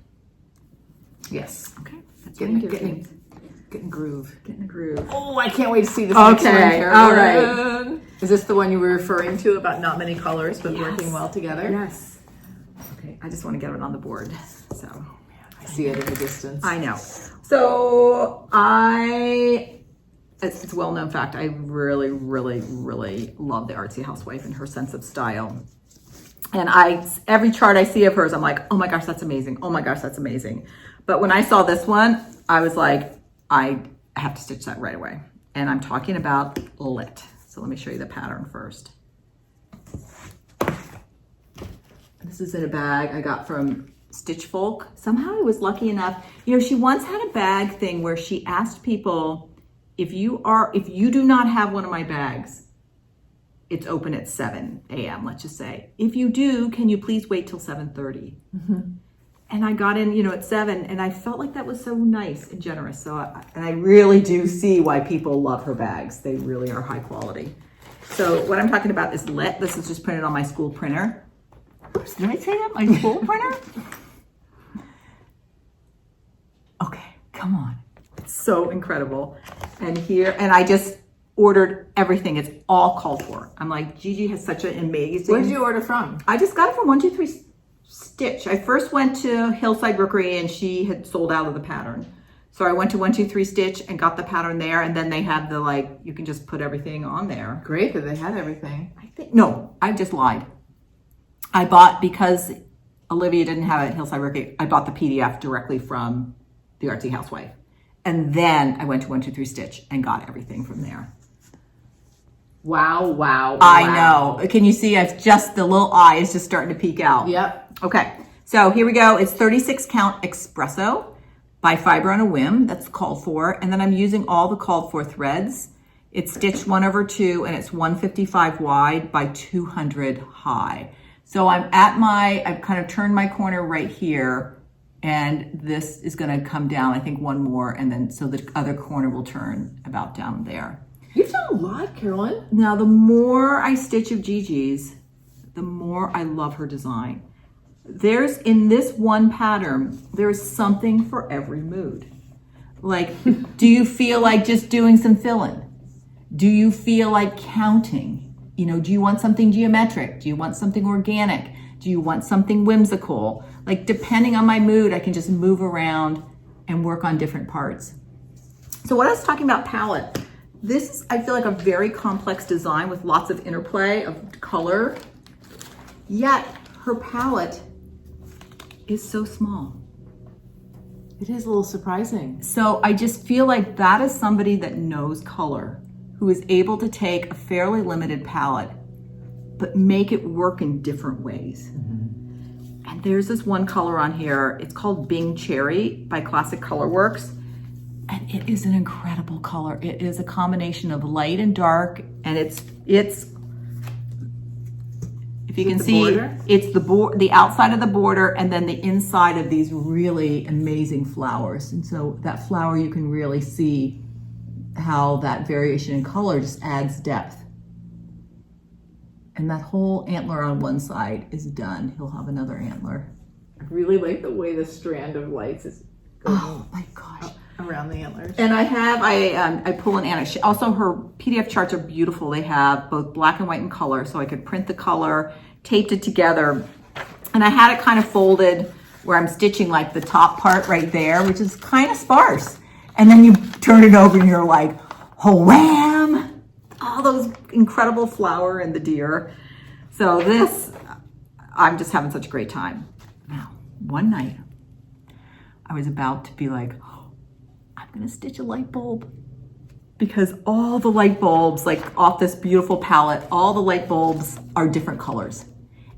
Yes. Okay. That's Getting groove. Getting a groove. Oh, I can't wait to see this next one, Carolyn. All right. Is this the one you were referring to about not many colors but working well together? Yes. Okay, I just want to get it on the board. So I see it in the distance. I know. So it's a well-known fact. I really, really, really love the Artsy Housewife and her sense of style. And every chart I see of hers, I'm like, oh my gosh, that's amazing. Oh my gosh, that's amazing. But when I saw this one, I was like, I have to stitch that right away. And I'm talking about Lit. So let me show you the pattern first. This is in a bag I got from Stitch Folk. Somehow I was lucky enough. She once had a bag thing where she asked people, if you do not have one of my bags, it's open at 7 a.m., let's just say. If you do, can you please wait till 7:30? And I got in, at 7, and I felt like that was so nice and generous. And I really do see why people love her bags. They really are high quality. So what I'm talking about is lit. This is just printed on my school printer. Oops, did I say that? My school printer? Okay, come on. It's so incredible. And I just ordered everything. It's all called for. I'm like, Gigi has such an amazing... Where did you order from? I just got it from 123 Stitch. I first went to Hillside Rookery and she had sold out of the pattern. So I went to 123 Stitch and got the pattern there, and then they have the you can just put everything on there. Great that they had everything. No, I just lied. I bought, because Olivia didn't have it at Hillside Rookery, I bought the PDF directly from the Artsy Housewife. And then I went to 123 Stitch and got everything from there. Wow. I know. Can you see? The little eye is just starting to peek out. Yep. Okay, so here we go. It's 36 count espresso by Fiber on a Whim. That's called for. And then I'm using all the called for threads. It's stitched 1/2 and it's 155 wide by 200 high. So I've kind of turned my corner right here, and this is going to come down, I think, one more, and then so the other corner will turn about down there. You've done a lot, Carolyn. Now, the more I stitch of Gigi's, the more I love her design. In this one pattern, there's something for every mood. Do you feel like just doing some fill-in? Do you feel like counting? Do you want something geometric? Do you want something organic? Do you want something whimsical? Depending on my mood, I can just move around and work on different parts. So what I was talking about palette, this is, I feel like, a very complex design with lots of interplay of color, yet her palette is so small. It is a little surprising. So I just feel like that is somebody that knows color, who is able to take a fairly limited palette, but make it work in different ways. Mm-hmm. And there's this one color on here. It's called Bing Cherry by Classic Colorworks. And it is an incredible color. It is a combination of light and dark. And it's if you can see, it's the outside of the border and then the inside of these really amazing flowers. And so that flower, you can really see how that variation in color just adds depth. And that whole antler on one side is done. He'll have another antler. I really like the way the strand of lights is going. Oh my gosh. Around the antlers. And I pull an Anna. Also, her PDF charts are beautiful. They have both black and white and color, so I could print the color, taped it together. And I had it kind of folded where I'm stitching the top part right there, which is kind of sparse. And then you turn it over and you're like, oh, wham! All those incredible flower and the deer. So I'm just having such a great time. Now, one night, I was about to be like, I'm gonna stitch a light bulb, because all the light bulbs, off this beautiful palette, all the light bulbs are different colors.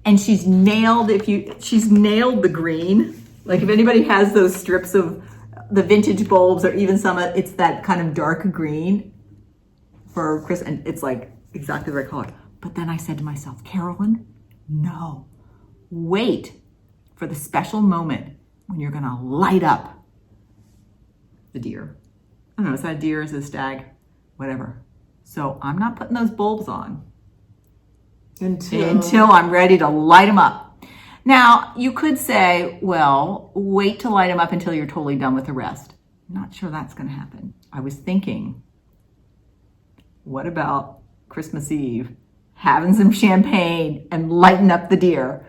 And she's nailed the green. If anybody has those strips of the vintage bulbs, or even it's that kind of dark green for Chris, and it's exactly the right color. But then I said to myself, Carolyn, no, wait for the special moment when you're gonna light up the deer. I don't know, is that a deer, is it a stag? Whatever. So I'm not putting those bulbs on until I'm ready to light them up. Now, you could say, well, wait to light them up until you're totally done with the rest. I'm not sure that's gonna happen. I was thinking, what about Christmas Eve, having some champagne and lighting up the deer?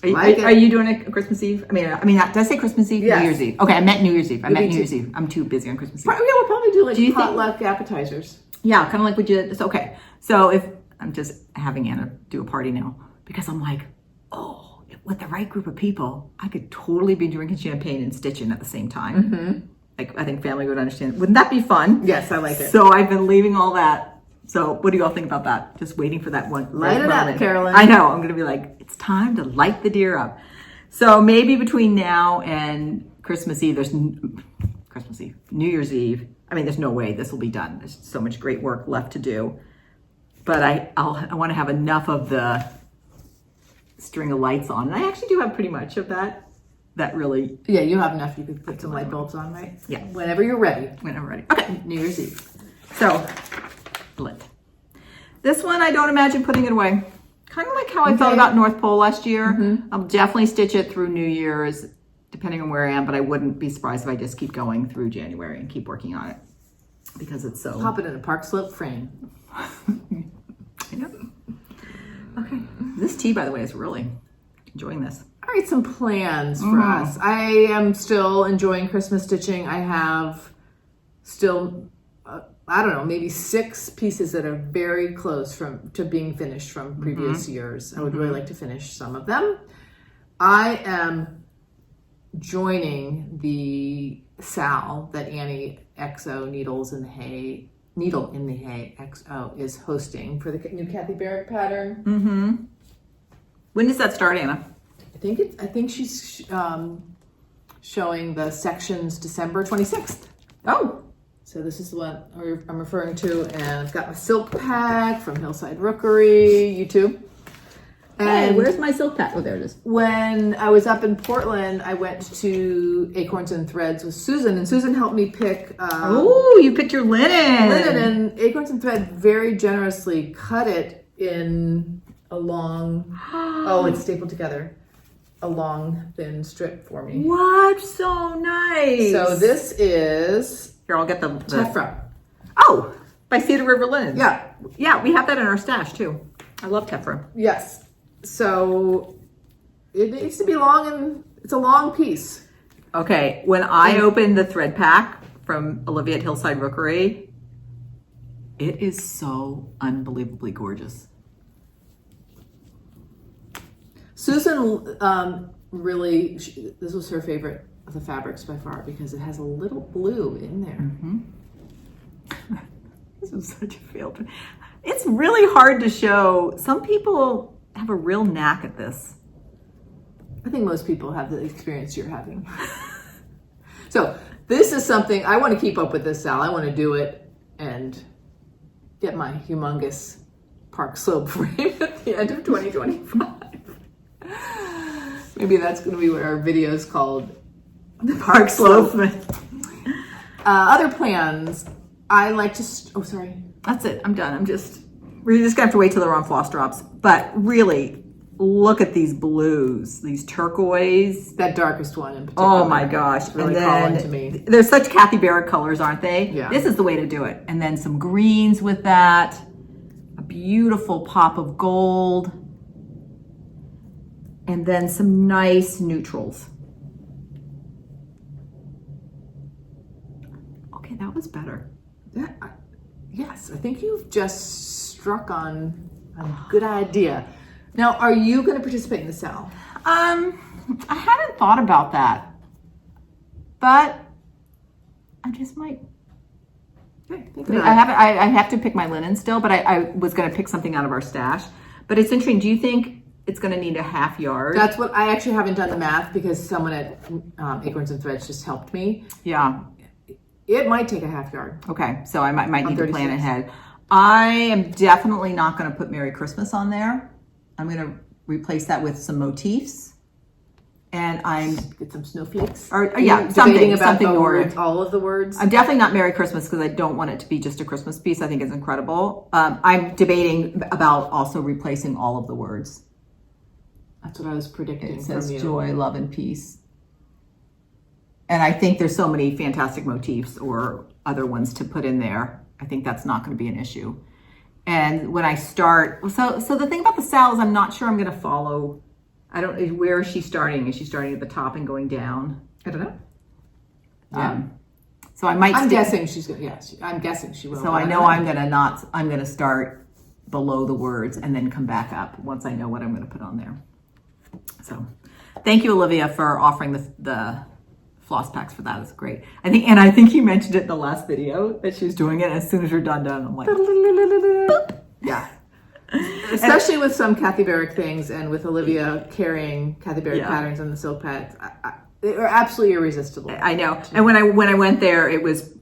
Are you doing a Christmas Eve? I mean, did I say Christmas Eve? Yes. New Year's Eve. Okay, I meant New Year's Eve. New Year's Eve. I'm too busy on Christmas Eve. Yeah, we'll probably do potluck appetizers. Yeah, kind of like what you did. Okay, so if I'm just having Anna do a party now, because I'm like, oh, with the right group of people, I could totally be drinking champagne and stitching at the same time. Mm-hmm. I think family would understand. Wouldn't that be fun? Yes, I like it. So I've been leaving all that. So what do you all think about that? Just waiting for that one. Light it up, Carolyn. I know. I'm going to be like, it's time to light the deer up. So maybe between now and Christmas Eve, New Year's Eve. There's no way this will be done. There's so much great work left to do. But I want to have enough of the string of lights on. And I actually do have pretty much of that that really, Yeah, you have enough. You could put some light bulbs on, right? Yeah. Whenever you're ready. when I'm ready. Okay, New Year's Eve. so, lit. This one, I don't imagine putting it away. Kind of like how I felt about North Pole last year. I'll definitely stitch it through New Year's, depending on where I am, but I wouldn't be surprised if I just keep going through January and keep working on it because it's so... Pop it in a Park Slope frame. I know. Okay. This tea, by the way, is really enjoying this. All right, some plans for us. I am still enjoying Christmas stitching. I have still, I don't know, maybe 6 pieces that are very close to being finished from previous years. I would really like to finish some of them. I am joining the SAL that Annie XO Needle in the Hay XO is hosting for the new Kathy Barrick pattern. When does that start, Anna? I think she's showing the sections December 26th. Oh, So this is the one I'm referring to, and I've got my silk pack from Hillside Rookery YouTube. hey, And where's my silk pack? Oh, there it is. when I was up in Portland, I went to Acorns and Threads with Susan, and Susan helped me pick Oh, you picked your linen. linen, and Acorns and Thread very generously cut it in a long, it's stapled together, a long thin strip for me. What? So nice. So this is Here, I'll get the... Tephra. Oh, by Cedar River Linen. Yeah. Yeah, we have that in our stash, too. I love Tephra. Yes. So it needs to be long, and it's a long piece. Okay, when I opened the thread pack from Olivia at Hillside Rookery, it is so unbelievably gorgeous. Susan really, this was her favorite of the fabrics by far because it has a little blue in there. This is such a failed. It's really hard to show. Some people have a real knack at this. I think most people have the experience you're having. So this is something, I want to keep up with this, Sal. I want to do it and get my humongous Park Slope frame at the end of 2025. Maybe that's going to be what our video is called. The Park Slope. Other plans, I like to, sorry. That's it. I'm done. We're just gonna have to wait till they're on floss drops. But really, look at these blues, these turquoise. That darkest one in particular. Oh my gosh. Really calling to me. They're such Kathy Barrick colors, aren't they? Yeah. This is the way to do it. And then some greens with that. A beautiful pop of gold. And then some nice neutrals. Okay, that was better. Yes, I think you've just struck on a good idea. Now, are you going to participate in the sale? I hadn't thought about that, but I just might. Okay, I have to pick my linen still, but I was going to pick something out of our stash. But it's interesting. Do you think it's going to need a half yard? That's what I actually haven't done the math because someone at Acorns and Threads just helped me. Yeah. It might take a half yard. Okay, so I might need to plan 36. ahead. I am definitely not going to put Merry Christmas on there. I'm going to replace that with some motifs. And I'm Get some snowflakes. debating Debating about something the more. words, all of the words. I'm definitely not Merry Christmas because I don't want it to be just a Christmas piece. I think it's incredible. I'm debating about also replacing all of the words. That's what I was predicting It from says you. joy, love, and peace. And I think there's so many fantastic motifs or other ones to put in there. I think that's not going to be an issue. And when I start, so the thing about the sal is I'm not sure I'm going to follow. I don't. Where is she starting? Is she starting at the top and going down? I don't know. So I might. I'm guessing she's going to, yes, I'm guessing she will. So I know I'm going to start below the words and then come back up once I know what I'm going to put on there. So thank you, Olivia, for offering the floss packs for that. It's great. I think you mentioned it in the last video that she was doing it. As soon as you're done, I'm like, boop. Yeah. Especially with some Kathy Barrick things and with Olivia carrying Kathy Barrick patterns on the silk pads. They are absolutely irresistible. I know. And when I went there, it was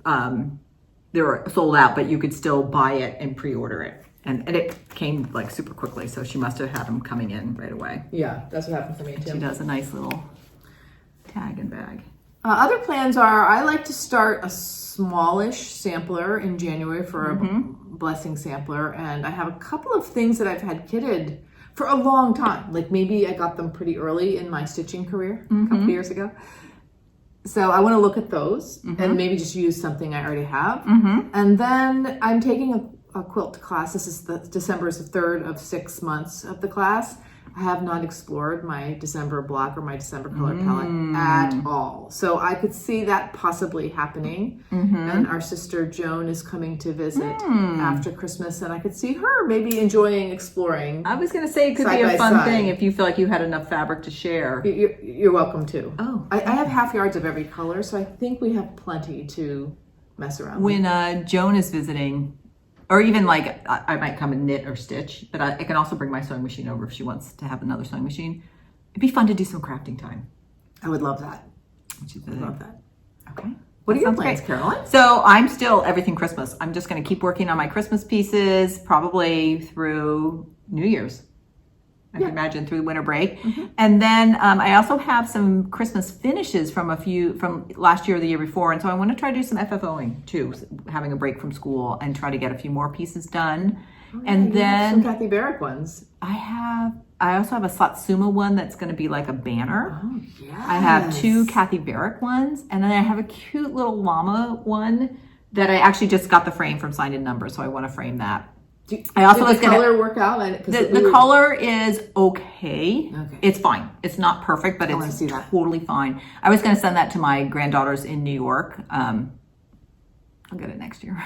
they were sold out, but you could still buy it and pre-order it. And it came like super quickly, so she must have had them coming in right away. Yeah, that's what happened for me too. She does a nice little tag and bag. Other plans are, I like to start a smallish sampler in January for a blessing sampler. And I have a couple of things that I've had kitted for a long time. Like maybe I got them pretty early in my stitching career, a couple of years ago. So I want to look at those and maybe just use something I already have. And then I'm taking a quilt class. This is December is the third of 6 months of the class. I have not explored my December block or my December color palette at all. So I could see that possibly happening. And our sister Joan is coming to visit after Christmas, and I could see her maybe enjoying exploring. I was going to say it could be a fun thing if you feel like you had enough fabric to share. You're welcome to. Oh. I have half yards of every color, so I think we have plenty to mess around with. When Joan is visiting, or even like I might come and knit or stitch, but I can also bring my sewing machine over if she wants to have another sewing machine. It'd be fun to do some crafting time. I would love that. I would love that. Okay. What are your plans, Carolyn? So I'm still everything Christmas. I'm just going to keep working on my Christmas pieces probably through New Year's. I can imagine through the winter break. And then I also have some Christmas finishes from last year or the year before. And so I want to try to do some FFOing too, having a break from school and try to get a few more pieces done. And then some Kathy Barrick ones. I also have a Satsuma one that's going to be like a banner. Oh, yes. I have 2 Kathy Barrick ones. And then I have a cute little llama one that I actually just got the frame from Signed and Numbered. So I want to frame that. I also did the color work out? The color is okay. It's fine. It's not perfect, but it's totally fine. I was going to send that to my granddaughters in New York. I'll get it next year.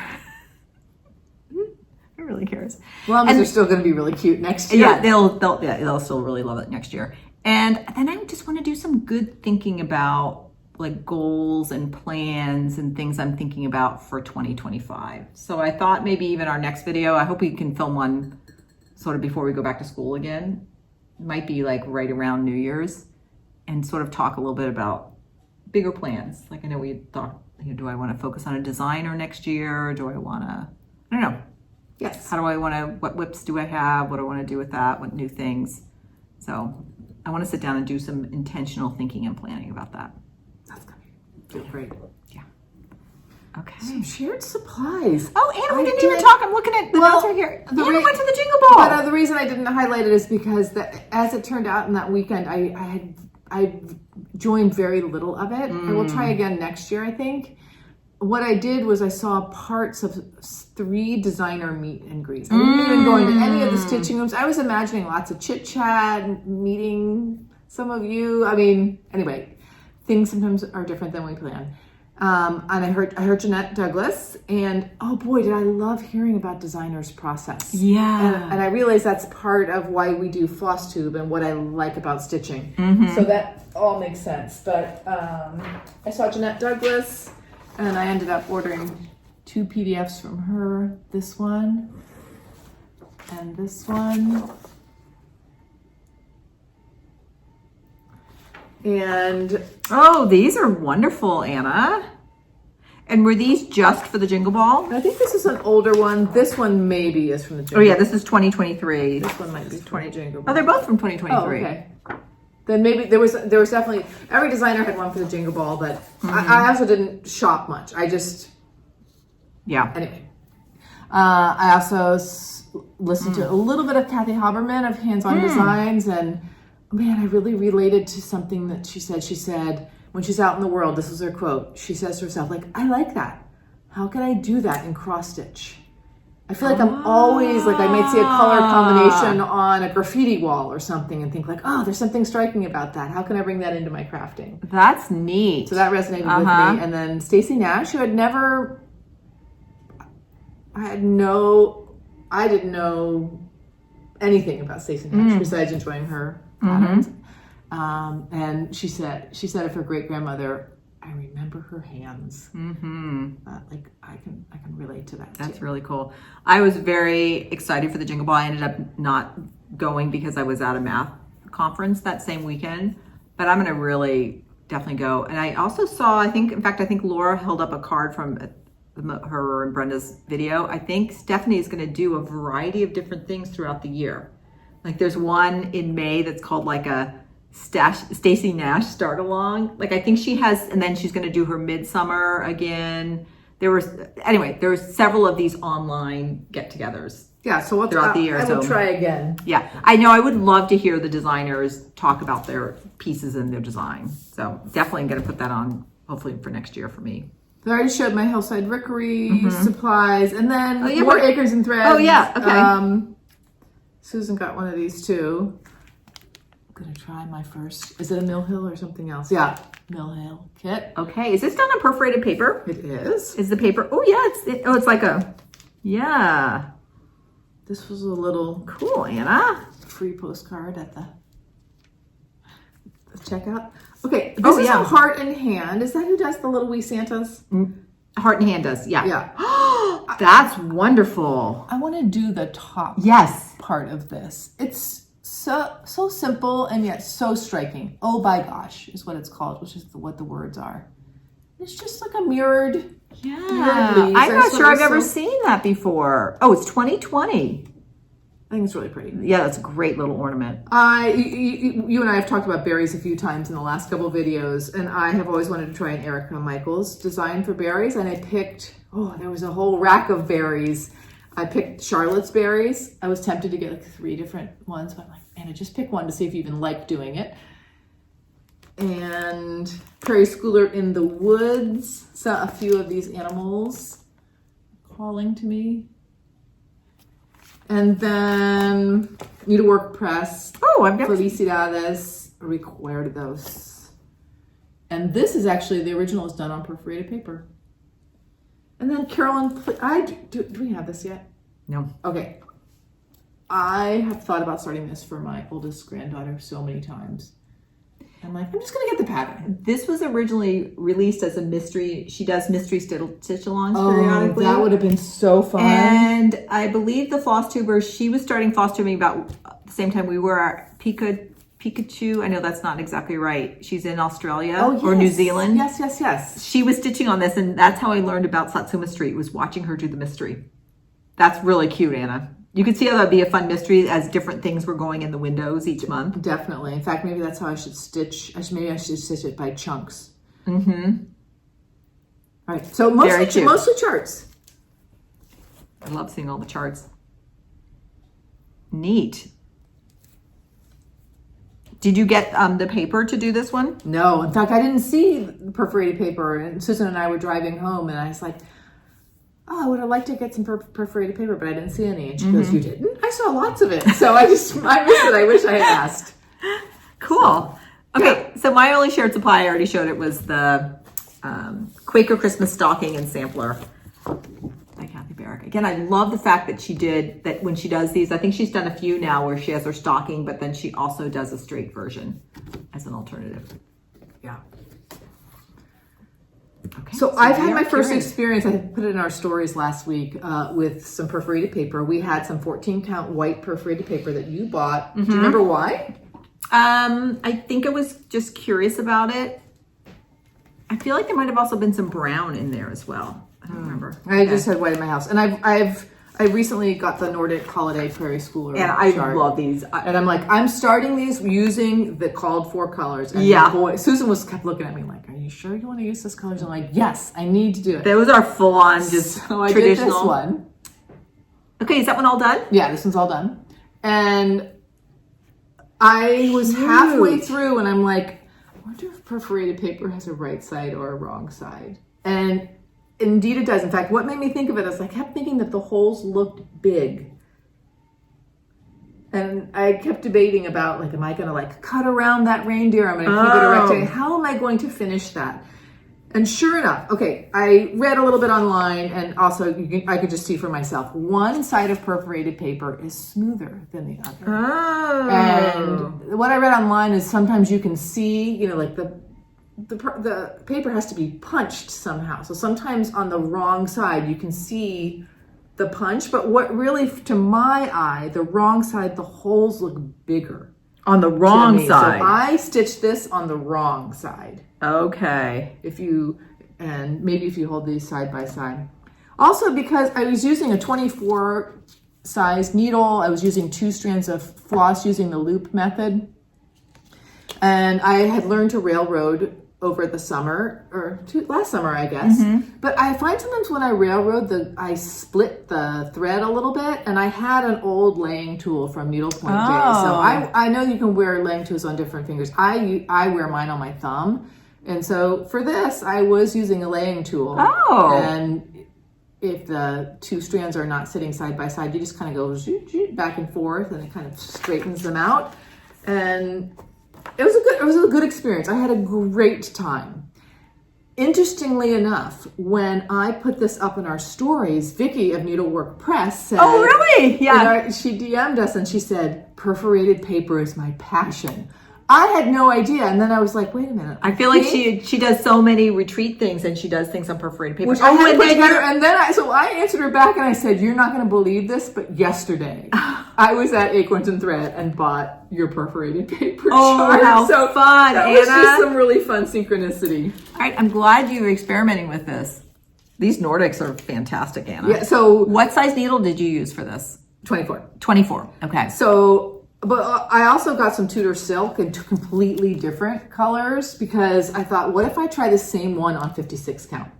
Who really cares? Well, they're still going to be really cute next year. Yeah, they'll still really love it next year. And then I just want to do some good thinking about like goals and plans and things I'm thinking about for 2025. So I thought maybe even our next video, I hope we can film one sort of before we go back to school again. It might be like right around New Year's, and sort of talk a little bit about bigger plans. Like I know we thought, do I want to focus on a designer next year? Or do I want to, I don't know. Yes. How do I want to, what whips do I have? What do I want to do with that? What new things? So I want to sit down and do some intentional thinking and planning about that. That's gonna be great. Yeah. Okay. Some shared supplies. Oh, Anna, we didn't even talk. I'm looking at the notes right here. Anna went to the Jingle Ball. But the reason I didn't highlight it is because as it turned out in that weekend, I joined very little of it. I will try again next year, I think. What I did was I saw parts of 3 designer meet and greets. I didn't even go into any of the stitching rooms. I was imagining lots of chit chat, meeting some of you. I mean, anyway. Things sometimes are different than we plan. And I heard Jeanette Douglas, and oh boy, did I love hearing about designers' process. Yeah. And I realized that's part of why we do FlossTube and what I like about stitching. So that all makes sense. But I saw Jeanette Douglas, and I ended up ordering 2 PDFs from her. This one and this one. And oh, these are wonderful, Anna. And were these just for the Jingle Ball? I think this is an older one. This one maybe is from the Jingle Ball. Oh yeah, this is 2023. This one might be 20 Jingle Ball. Oh, they're both from 2023. Oh, okay. Then maybe there was definitely, every designer had one for the Jingle Ball, but I also didn't shop much. I just, anyway. I also listened to a little bit of Kathy Haberman of Hands-On Designs, and man, I really related to something that she said. She said, when she's out in the world, this was her quote, she says to herself, like, I like that. How can I do that in cross stitch? I feel like I'm always, like I might see a color combination on a graffiti wall or something and think like, oh, there's something striking about that. How can I bring that into my crafting? That's neat. So that resonated with me. And then Stacey Nash, who I didn't know anything about Stacey Nash besides enjoying her patterns. And she said of her great grandmother, I remember her hands. Like I can relate to that. That's really cool. I was very excited for the Jingle Ball. I ended up not going because I was at a math conference that same weekend, but I'm going to really definitely go. And I also saw, I think Laura held up a card from her and Brenda's video. I think Stephanie is going to do a variety of different things throughout the year. Like there's one in May that's called like a Stacy Nash start along. Like I think she has, and then she's going to do her midsummer again. There's several of these online get-togethers. Yeah, so throughout the year. I will try again. Yeah, I know. I would love to hear the designers talk about their pieces and their design. So definitely going to put that on, hopefully for next year for me. I already showed my hillside rickery supplies, and then more acres and threads. Oh yeah, okay. Susan got one of these too. I'm gonna try my first. Is it a Mill Hill or something else? Yeah, Mill Hill kit. Okay, is this done on perforated paper? It is. Is the paper? Oh yeah, it's like a This was a little cool, Anna. Free postcard at the checkout. Okay, this is a Heart and Hand. Is that who does the little wee Santas? Heart and Hand does, yeah. Yeah. That's wonderful. I want to do the top part of this. It's so simple and yet so striking. Oh by gosh is what it's called, which is what the words are. It's just like a mirrored. Yeah, I'm not sure I've ever seen that before. Oh, it's 2020. I think it's really pretty. Yeah, that's a great little ornament. You and I have talked about berries a few times in the last couple of videos, and I have always wanted to try an Erica Michaels design for berries, and I picked, there was a whole rack of berries. I picked Charlotte's berries. I was tempted to get like 3 different ones, but I'm like, man, I just pick one to see if you even like doing it. And Prairie Schooler in the Woods. Saw a few of these animals calling to me. And then Needlework Press. Oh, I've never Felicidades Recuerdos. And this is actually, the original is done on perforated paper. And then Carolyn, do we have this yet? No. Okay. I have thought about starting this for my oldest granddaughter so many times. I'm like, I'm just going to get the pattern. This was originally released as a mystery. She does mystery stitch-alongs periodically. That would have been so fun. And I believe the FlossTuber, she was starting FlossTubing about the same time we were. Pikachu, I know that's not exactly right. She's in Australia or New Zealand. Yes. She was stitching on this, and that's how I learned about Satsuma Street, was watching her do the mystery. That's really cute, Anna. You could see how that'd be a fun mystery as different things were going in the windows each month. Definitely. In fact, maybe that's how I should stitch. Maybe I should stitch it by chunks. Mm-hmm. All right. So mostly charts. I love seeing all the charts. Neat. Did you get the paper to do this one? No. In fact, I didn't see perforated paper. And Susan and I were driving home, and I was like, I would have liked to get some perforated paper, but I didn't see any. And she goes, you didn't? I saw lots of it. So I missed it. I wish I had asked. Cool. Okay, so my only shared supply, I already showed it, was the Quaker Christmas stocking and sampler by Kathy Barrick. Again, I love the fact that she did that when she does these. I think she's done a few now where she has her stocking, but then she also does a straight version as an alternative. Yeah. Okay, so I've had my first experience, I put it in our stories last week, with some perforated paper. We had some 14 count white perforated paper that you bought. Do you remember why? I think I was just curious about it. I feel like there might have also been some brown in there as well. I don't remember. I just had white in my house. And I recently got the Nordic Holiday Prairie Schooler and I chart. love these. And I'm like, I'm starting these using the called for colors. And Susan kept looking at me like, are you sure you want to use those colors? I'm like, yes, I need to do it. Those are full on just so I traditional. did this one. Okay, is that one all done? Yeah, this one's all done. And I was halfway through and I'm like, I wonder if perforated paper has a right side or a wrong side. And indeed it does. In fact, what made me think of it is I kept thinking that the holes looked big. And I kept debating about, like, am I going to like cut around that reindeer? I'm going to keep it a rectangle. How am I going to finish that? And sure enough, okay, I read a little bit online, and also I could just see for myself. One side of perforated paper is smoother than the other. Oh. And what I read online is sometimes you can see, like the paper has to be punched somehow. So sometimes on the wrong side, you can see the punch, but what really, to my eye, the wrong side, the holes look bigger. On the wrong side. So I stitched this on the wrong side. Okay. Maybe if you hold these side by side. Also, because I was using a 24 size needle, I was using 2 strands of floss using the loop method. And I had learned to railroad over the summer, or last summer, I guess. But I find sometimes when I railroad, I split the thread a little bit, and I had an old laying tool from needlepoint days. So I know you can wear laying tools on different fingers. I wear mine on my thumb. And so for this, I was using a laying tool. And if the two strands are not sitting side by side, you just kind of go zoot, zoot, back and forth, and it kind of straightens them out. And it was a good experience. I had a great time. Interestingly enough, when I put this up in our stories, Vicky of Needlework Press said, "Oh, really? Yeah." She DM'd us and she said, "Perforated paper is my passion." I had no idea, and then I was like, "Wait a minute." I feel like she does so many retreat things, and she does things on perforated paper. Which I had put together, and then I answered her back, and I said, "You're not going to believe this, but yesterday I was at Acorns and Thread and bought your perforated paper chart." How fun, that Anna! Was just some really fun synchronicity. All right, I'm glad you were experimenting with this. These Nordics are fantastic, Anna. Yeah. So, what size needle did you use for this? 24. 24. Okay. So. But I also got some Tudor silk in completely different colors because I thought, what if I try the same one on 56 count?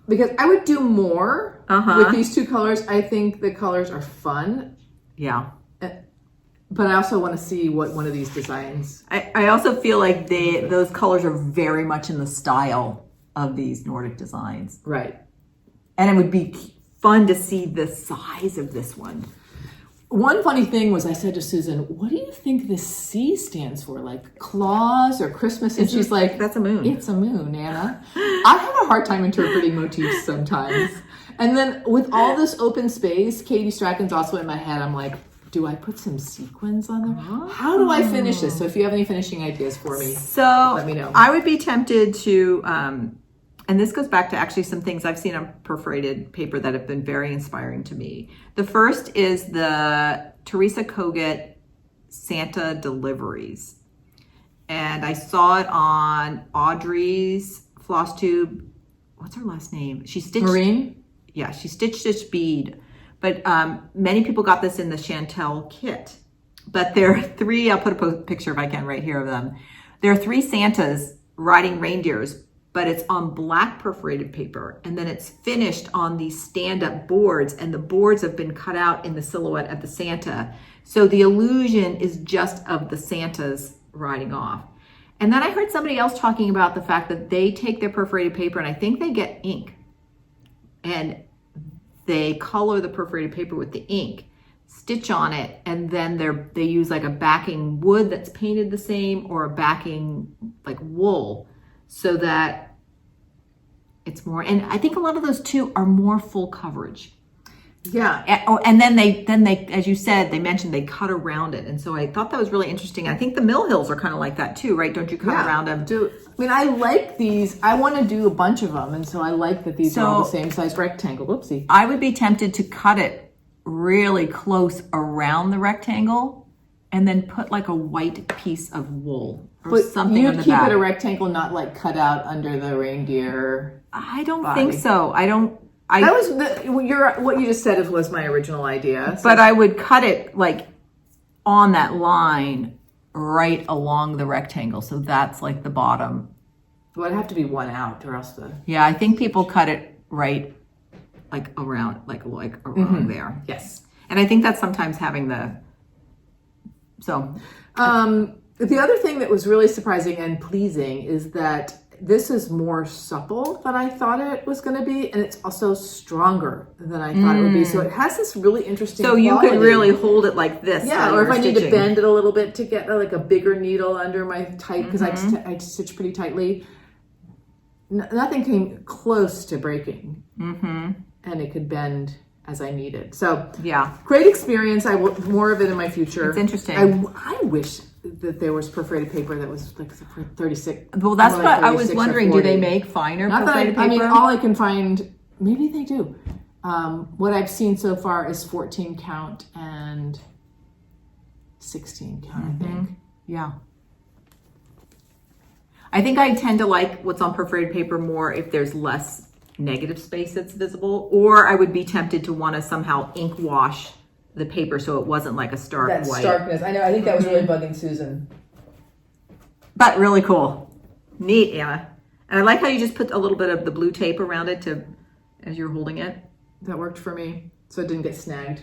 Because I would do more with these two colors. I think the colors are fun. Yeah. But I also want to see what one of these designs. I also feel like those colors are very much in the style of these Nordic designs. Right. And it would be fun to see the size of this one. One funny thing was I said to Susan, "What do you think this C stands for? Like claws or Christmas?" And she's like, "That's a moon." "It's a moon, Anna." I have a hard time interpreting motifs sometimes. And then with all this open space, Katie Strachan's also in my head. I'm like, do I put some sequins on them? How do I finish this? So if you have any finishing ideas for me, let me know. I would be tempted to... and this goes back to actually some things I've seen on perforated paper that have been very inspiring to me. The first is the Teresa Kogut Santa Deliveries. And I saw it on Audrey's FlossTube. What's her last name? She stitched... Maureen? Yeah, she stitched bead. But many people got this in the Chantel kit. But there are three, I'll put a picture if I can right here of them. There are three Santas riding reindeers, but it's on black perforated paper, and then it's finished on these stand-up boards, and the boards have been cut out in the silhouette of the Santa. So the illusion is just of the Santas riding off. And then I heard somebody else talking about the fact that they take their perforated paper, and I think they get ink, and they color the perforated paper with the ink, stitch on it, and then they use like a backing wood that's painted the same, or a backing like wool, so that it's more, and I think a lot of those too are more full coverage. Yeah. And then they, as you said, they mentioned they cut around it. And so I thought that was really interesting. I think the Mill Hills are kind of like that too, right? Don't you cut around them? I mean, I like these. I want to do a bunch of them. And so I like that these are all the same size rectangle. Whoopsie. I would be tempted to cut it really close around the rectangle and then put like a white piece of wool or something on the back. You keep it a rectangle, not like cut out under the reindeer. I don't think so. What you just said was my original idea. So. But I would cut it like on that line right along the rectangle. So that's like the bottom. Well, it'd have to be one out or else the... Yeah, I think people cut it right like around there. Yes. And I think that's sometimes having the... So... the other thing that was really surprising and pleasing is that this is more supple than I thought it was going to be, and it's also stronger than I thought it would be. So it has this really interesting quality. You could really hold it like this. Yeah, or if I need to bend it a little bit to get like a bigger needle under my tight, because I stitch pretty tightly. Nothing came close to breaking, and it could bend as I needed. So yeah, great experience. I want more of it in my future. It's interesting. I wish that there was perforated paper that was like 36. Well, that's what I was wondering. Do they make finer perforated paper? I mean, all I can find, maybe they do. What I've seen so far is 14 count and 16 count, I think. Yeah. I think I tend to like what's on perforated paper more if there's less negative space that's visible, or I would be tempted to want to somehow ink wash the paper so it wasn't like a stark That white. starkness. I know. I think that was really bugging Susan. But really cool. Neat, Anna. And I like how you just put a little bit of the blue tape around it as you're holding it. That worked for me, so it didn't get snagged.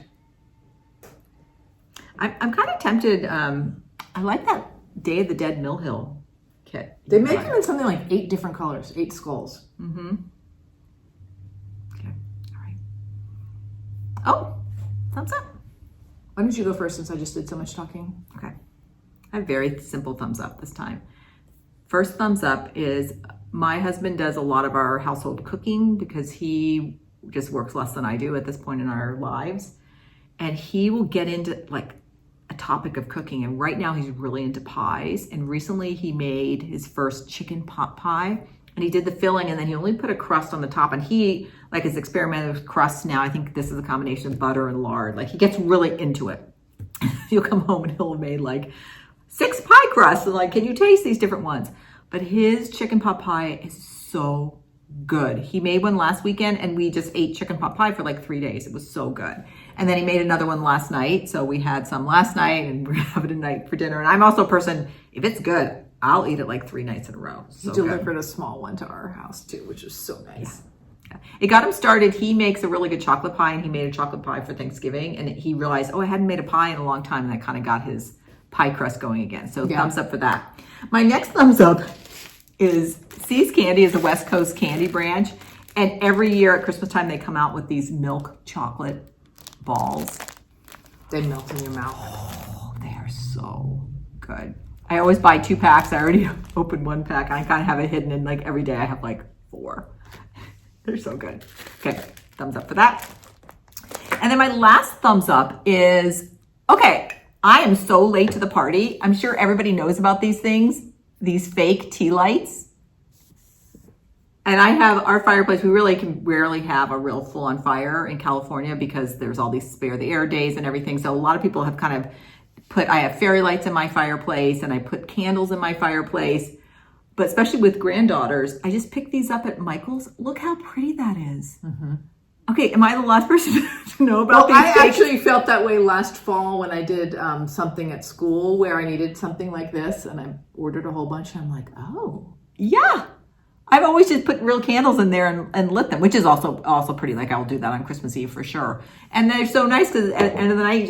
I'm kind of tempted. I like that Day of the Dead Mill Hill kit. They make them in something like 8 different colors, 8 skulls. Mm-hmm. Okay. All right. Oh, thumbs up. Why don't you go first since I just did so much talking? Okay. I have very simple thumbs up this time. First thumbs up is my husband does a lot of our household cooking because he just works less than I do at this point in our lives. And he will get into like a topic of cooking. And right now he's really into pies. And recently he made his first chicken pot pie. And he did the filling and then he only put a crust on the top. And he like is experimenting with crusts now. I think this is a combination of butter and lard. Like he gets really into it. You'll come home and he'll have made like 6 pie crusts and like, can you taste these different ones? But his chicken pot pie is so good. He made one last weekend and we just ate chicken pot pie for like 3 days. It was so good. And then he made another one last night. So we had some last night and we're gonna have it tonight for dinner. And I'm also a person, if it's good, I'll eat it like 3 nights in a row. So he delivered a small one to our house too, which was so nice. Yeah. It got him started. He makes a really good chocolate pie and he made a chocolate pie for Thanksgiving. And he realized, oh, I hadn't made a pie in a long time. And that kind of got his pie crust going again. So thumbs up for that. My next thumbs up is See's Candy is a West Coast candy branch. And every year at Christmas time, they come out with these milk chocolate balls. They melt in your mouth. Oh, they are so good. I always buy 2 packs. I already opened 1 pack. I kind of have it hidden and like every day I have like 4. They're so good. Okay, thumbs up for that. And then my last thumbs up is, okay, I am so late to the party. I'm sure everybody knows about these things, these fake tea lights. And I have our fireplace, we really can rarely have a real full-on fire in California because there's all these spare the air days and everything. So a lot of people have kind of I have fairy lights in my fireplace and I put candles in my fireplace. But especially with granddaughters, I just picked these up at Michael's. Look how pretty that is. Mm-hmm. Okay, am I the last person to know about these? I actually felt that way last fall when I did something at school where I needed something like this, and I ordered a whole bunch. And I'm like, oh, yeah. I've always just put real candles in there and lit them, which is also pretty. Like I'll do that on Christmas Eve for sure. And they're so nice because at the end of the night,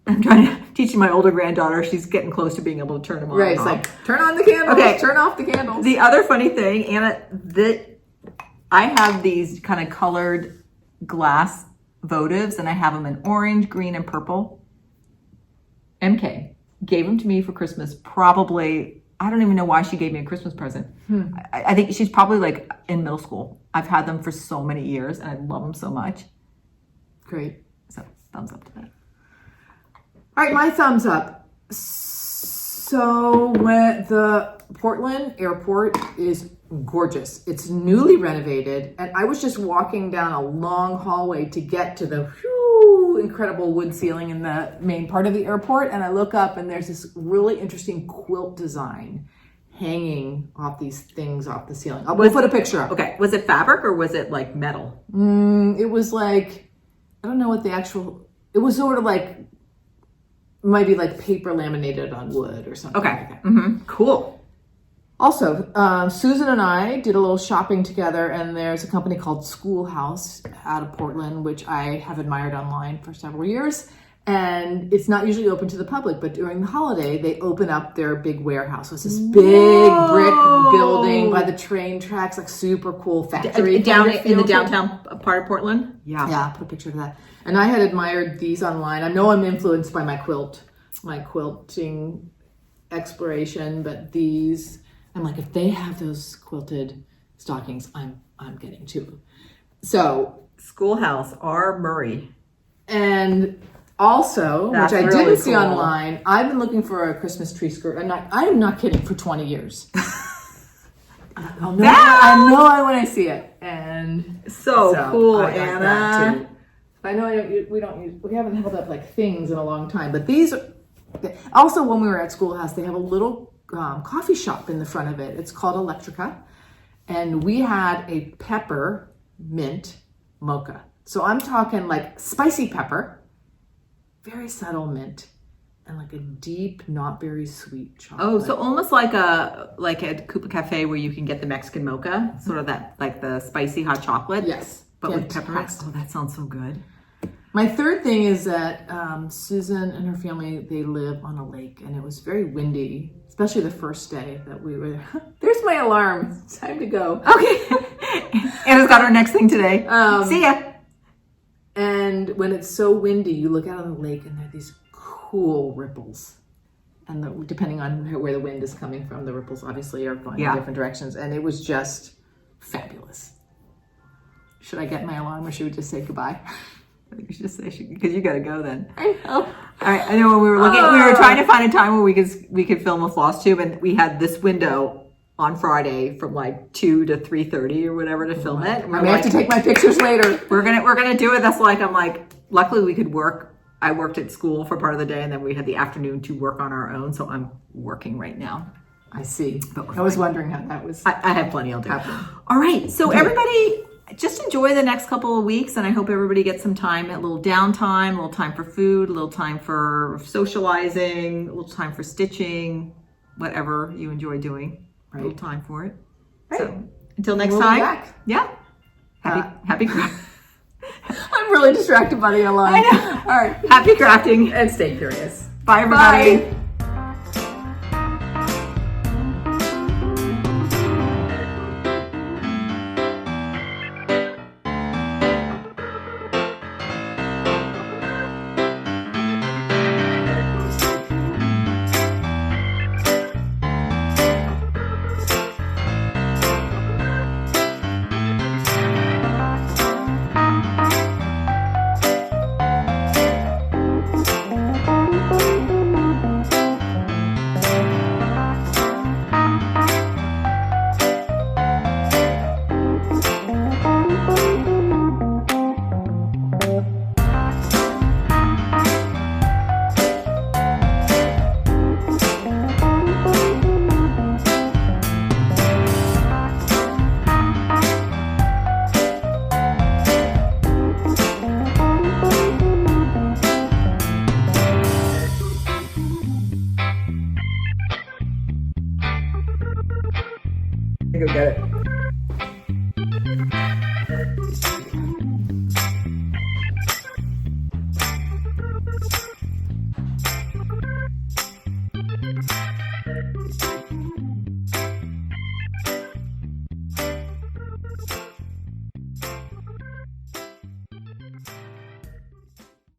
I'm trying to teach my older granddaughter. She's getting close to being able to turn them on. Right, it's like, turn on the candles, okay. Turn off the candles. The other funny thing, Anna, that I have these kind of colored glass votives and I have them in orange, green, and purple. MK gave them to me for Christmas probably, I don't even know why she gave me a Christmas present. I think she's probably like in middle school. I've had them for so many years and I love them so much. Great. So thumbs up to that. All right, my thumbs up. So when the Portland airport is gorgeous. It's newly renovated. And I was just walking down a long hallway to get to the incredible wood ceiling in the main part of the airport. And I look up and there's this really interesting quilt design hanging off these things off the ceiling. We'll put a picture up. Okay. Was it fabric or was it like metal? It was like, I don't know what it was sort of like, might be like paper laminated on wood or something. Okay. Like that. Mm-hmm. Cool. Also, Susan and I did a little shopping together, and there's a company called Schoolhouse out of Portland, which I have admired online for several years. And it's not usually open to the public, but during the holiday, they open up their big warehouse. So it's this big brick building by the train tracks, like super cool factory. Down in the downtown part of Portland? Yeah. Yeah, put a picture of that. And I had admired these online. I know I'm influenced by my quilting exploration, but these, I'm like, if they have those quilted stockings, I'm getting 2. So Schoolhouse, R. Murray. And also, That's which I really didn't see cool. online, I've been looking for a Christmas tree skirt. I am not kidding, for 20 years. I know when I see it. And so cool, I got Anna. that too. I know we haven't held up like things in a long time, but these are, also when we were at Schoolhouse, they have a little coffee shop in the front of it. It's called Electrica. And we had a pepper mint mocha. So I'm talking like spicy pepper very subtle mint and like a deep, not very sweet chocolate. Oh, so almost like a Coupa Cafe where you can get the Mexican mocha, sort of that, like the spicy hot chocolate. Yes. But with peppermint. Fantastic. Oh, that sounds so good. My third thing is that Susan and her family, they live on a lake, and it was very windy, especially the first day that we were there. There's my alarm. It's time to go. Okay. Anna's got our next thing today. See ya. And when it's so windy, you look out on the lake and there are these cool ripples. And depending on where the wind is coming from, the ripples obviously are going in different directions. And it was just fabulous. Should I get my alarm or should we just say goodbye? I think we should just say, because you got to go then. I know. All right. I know when we were looking, we were trying to find a time where we could film a floss tube, and we had this window on Friday from like 2 to 3:30 or whatever to film it. I may have to take my pictures later. We're gonna do it. That's like I'm like. Luckily, we could work. I worked at school for part of the day, and then we had the afternoon to work on our own. So I'm working right now. I see. I was wondering how that was. I have plenty. I'll do. All right. So everybody, just enjoy the next couple of weeks, and I hope everybody gets some time, a little downtime, a little time for food, a little time for socializing, a little time for stitching, whatever you enjoy doing. A little time for it. Right. So until next We'll be time. back. Yeah. Happy crafting. I'm really distracted by the alarm. I know. All right. Happy crafting. And stay curious. Bye, everybody. Bye. Go get it.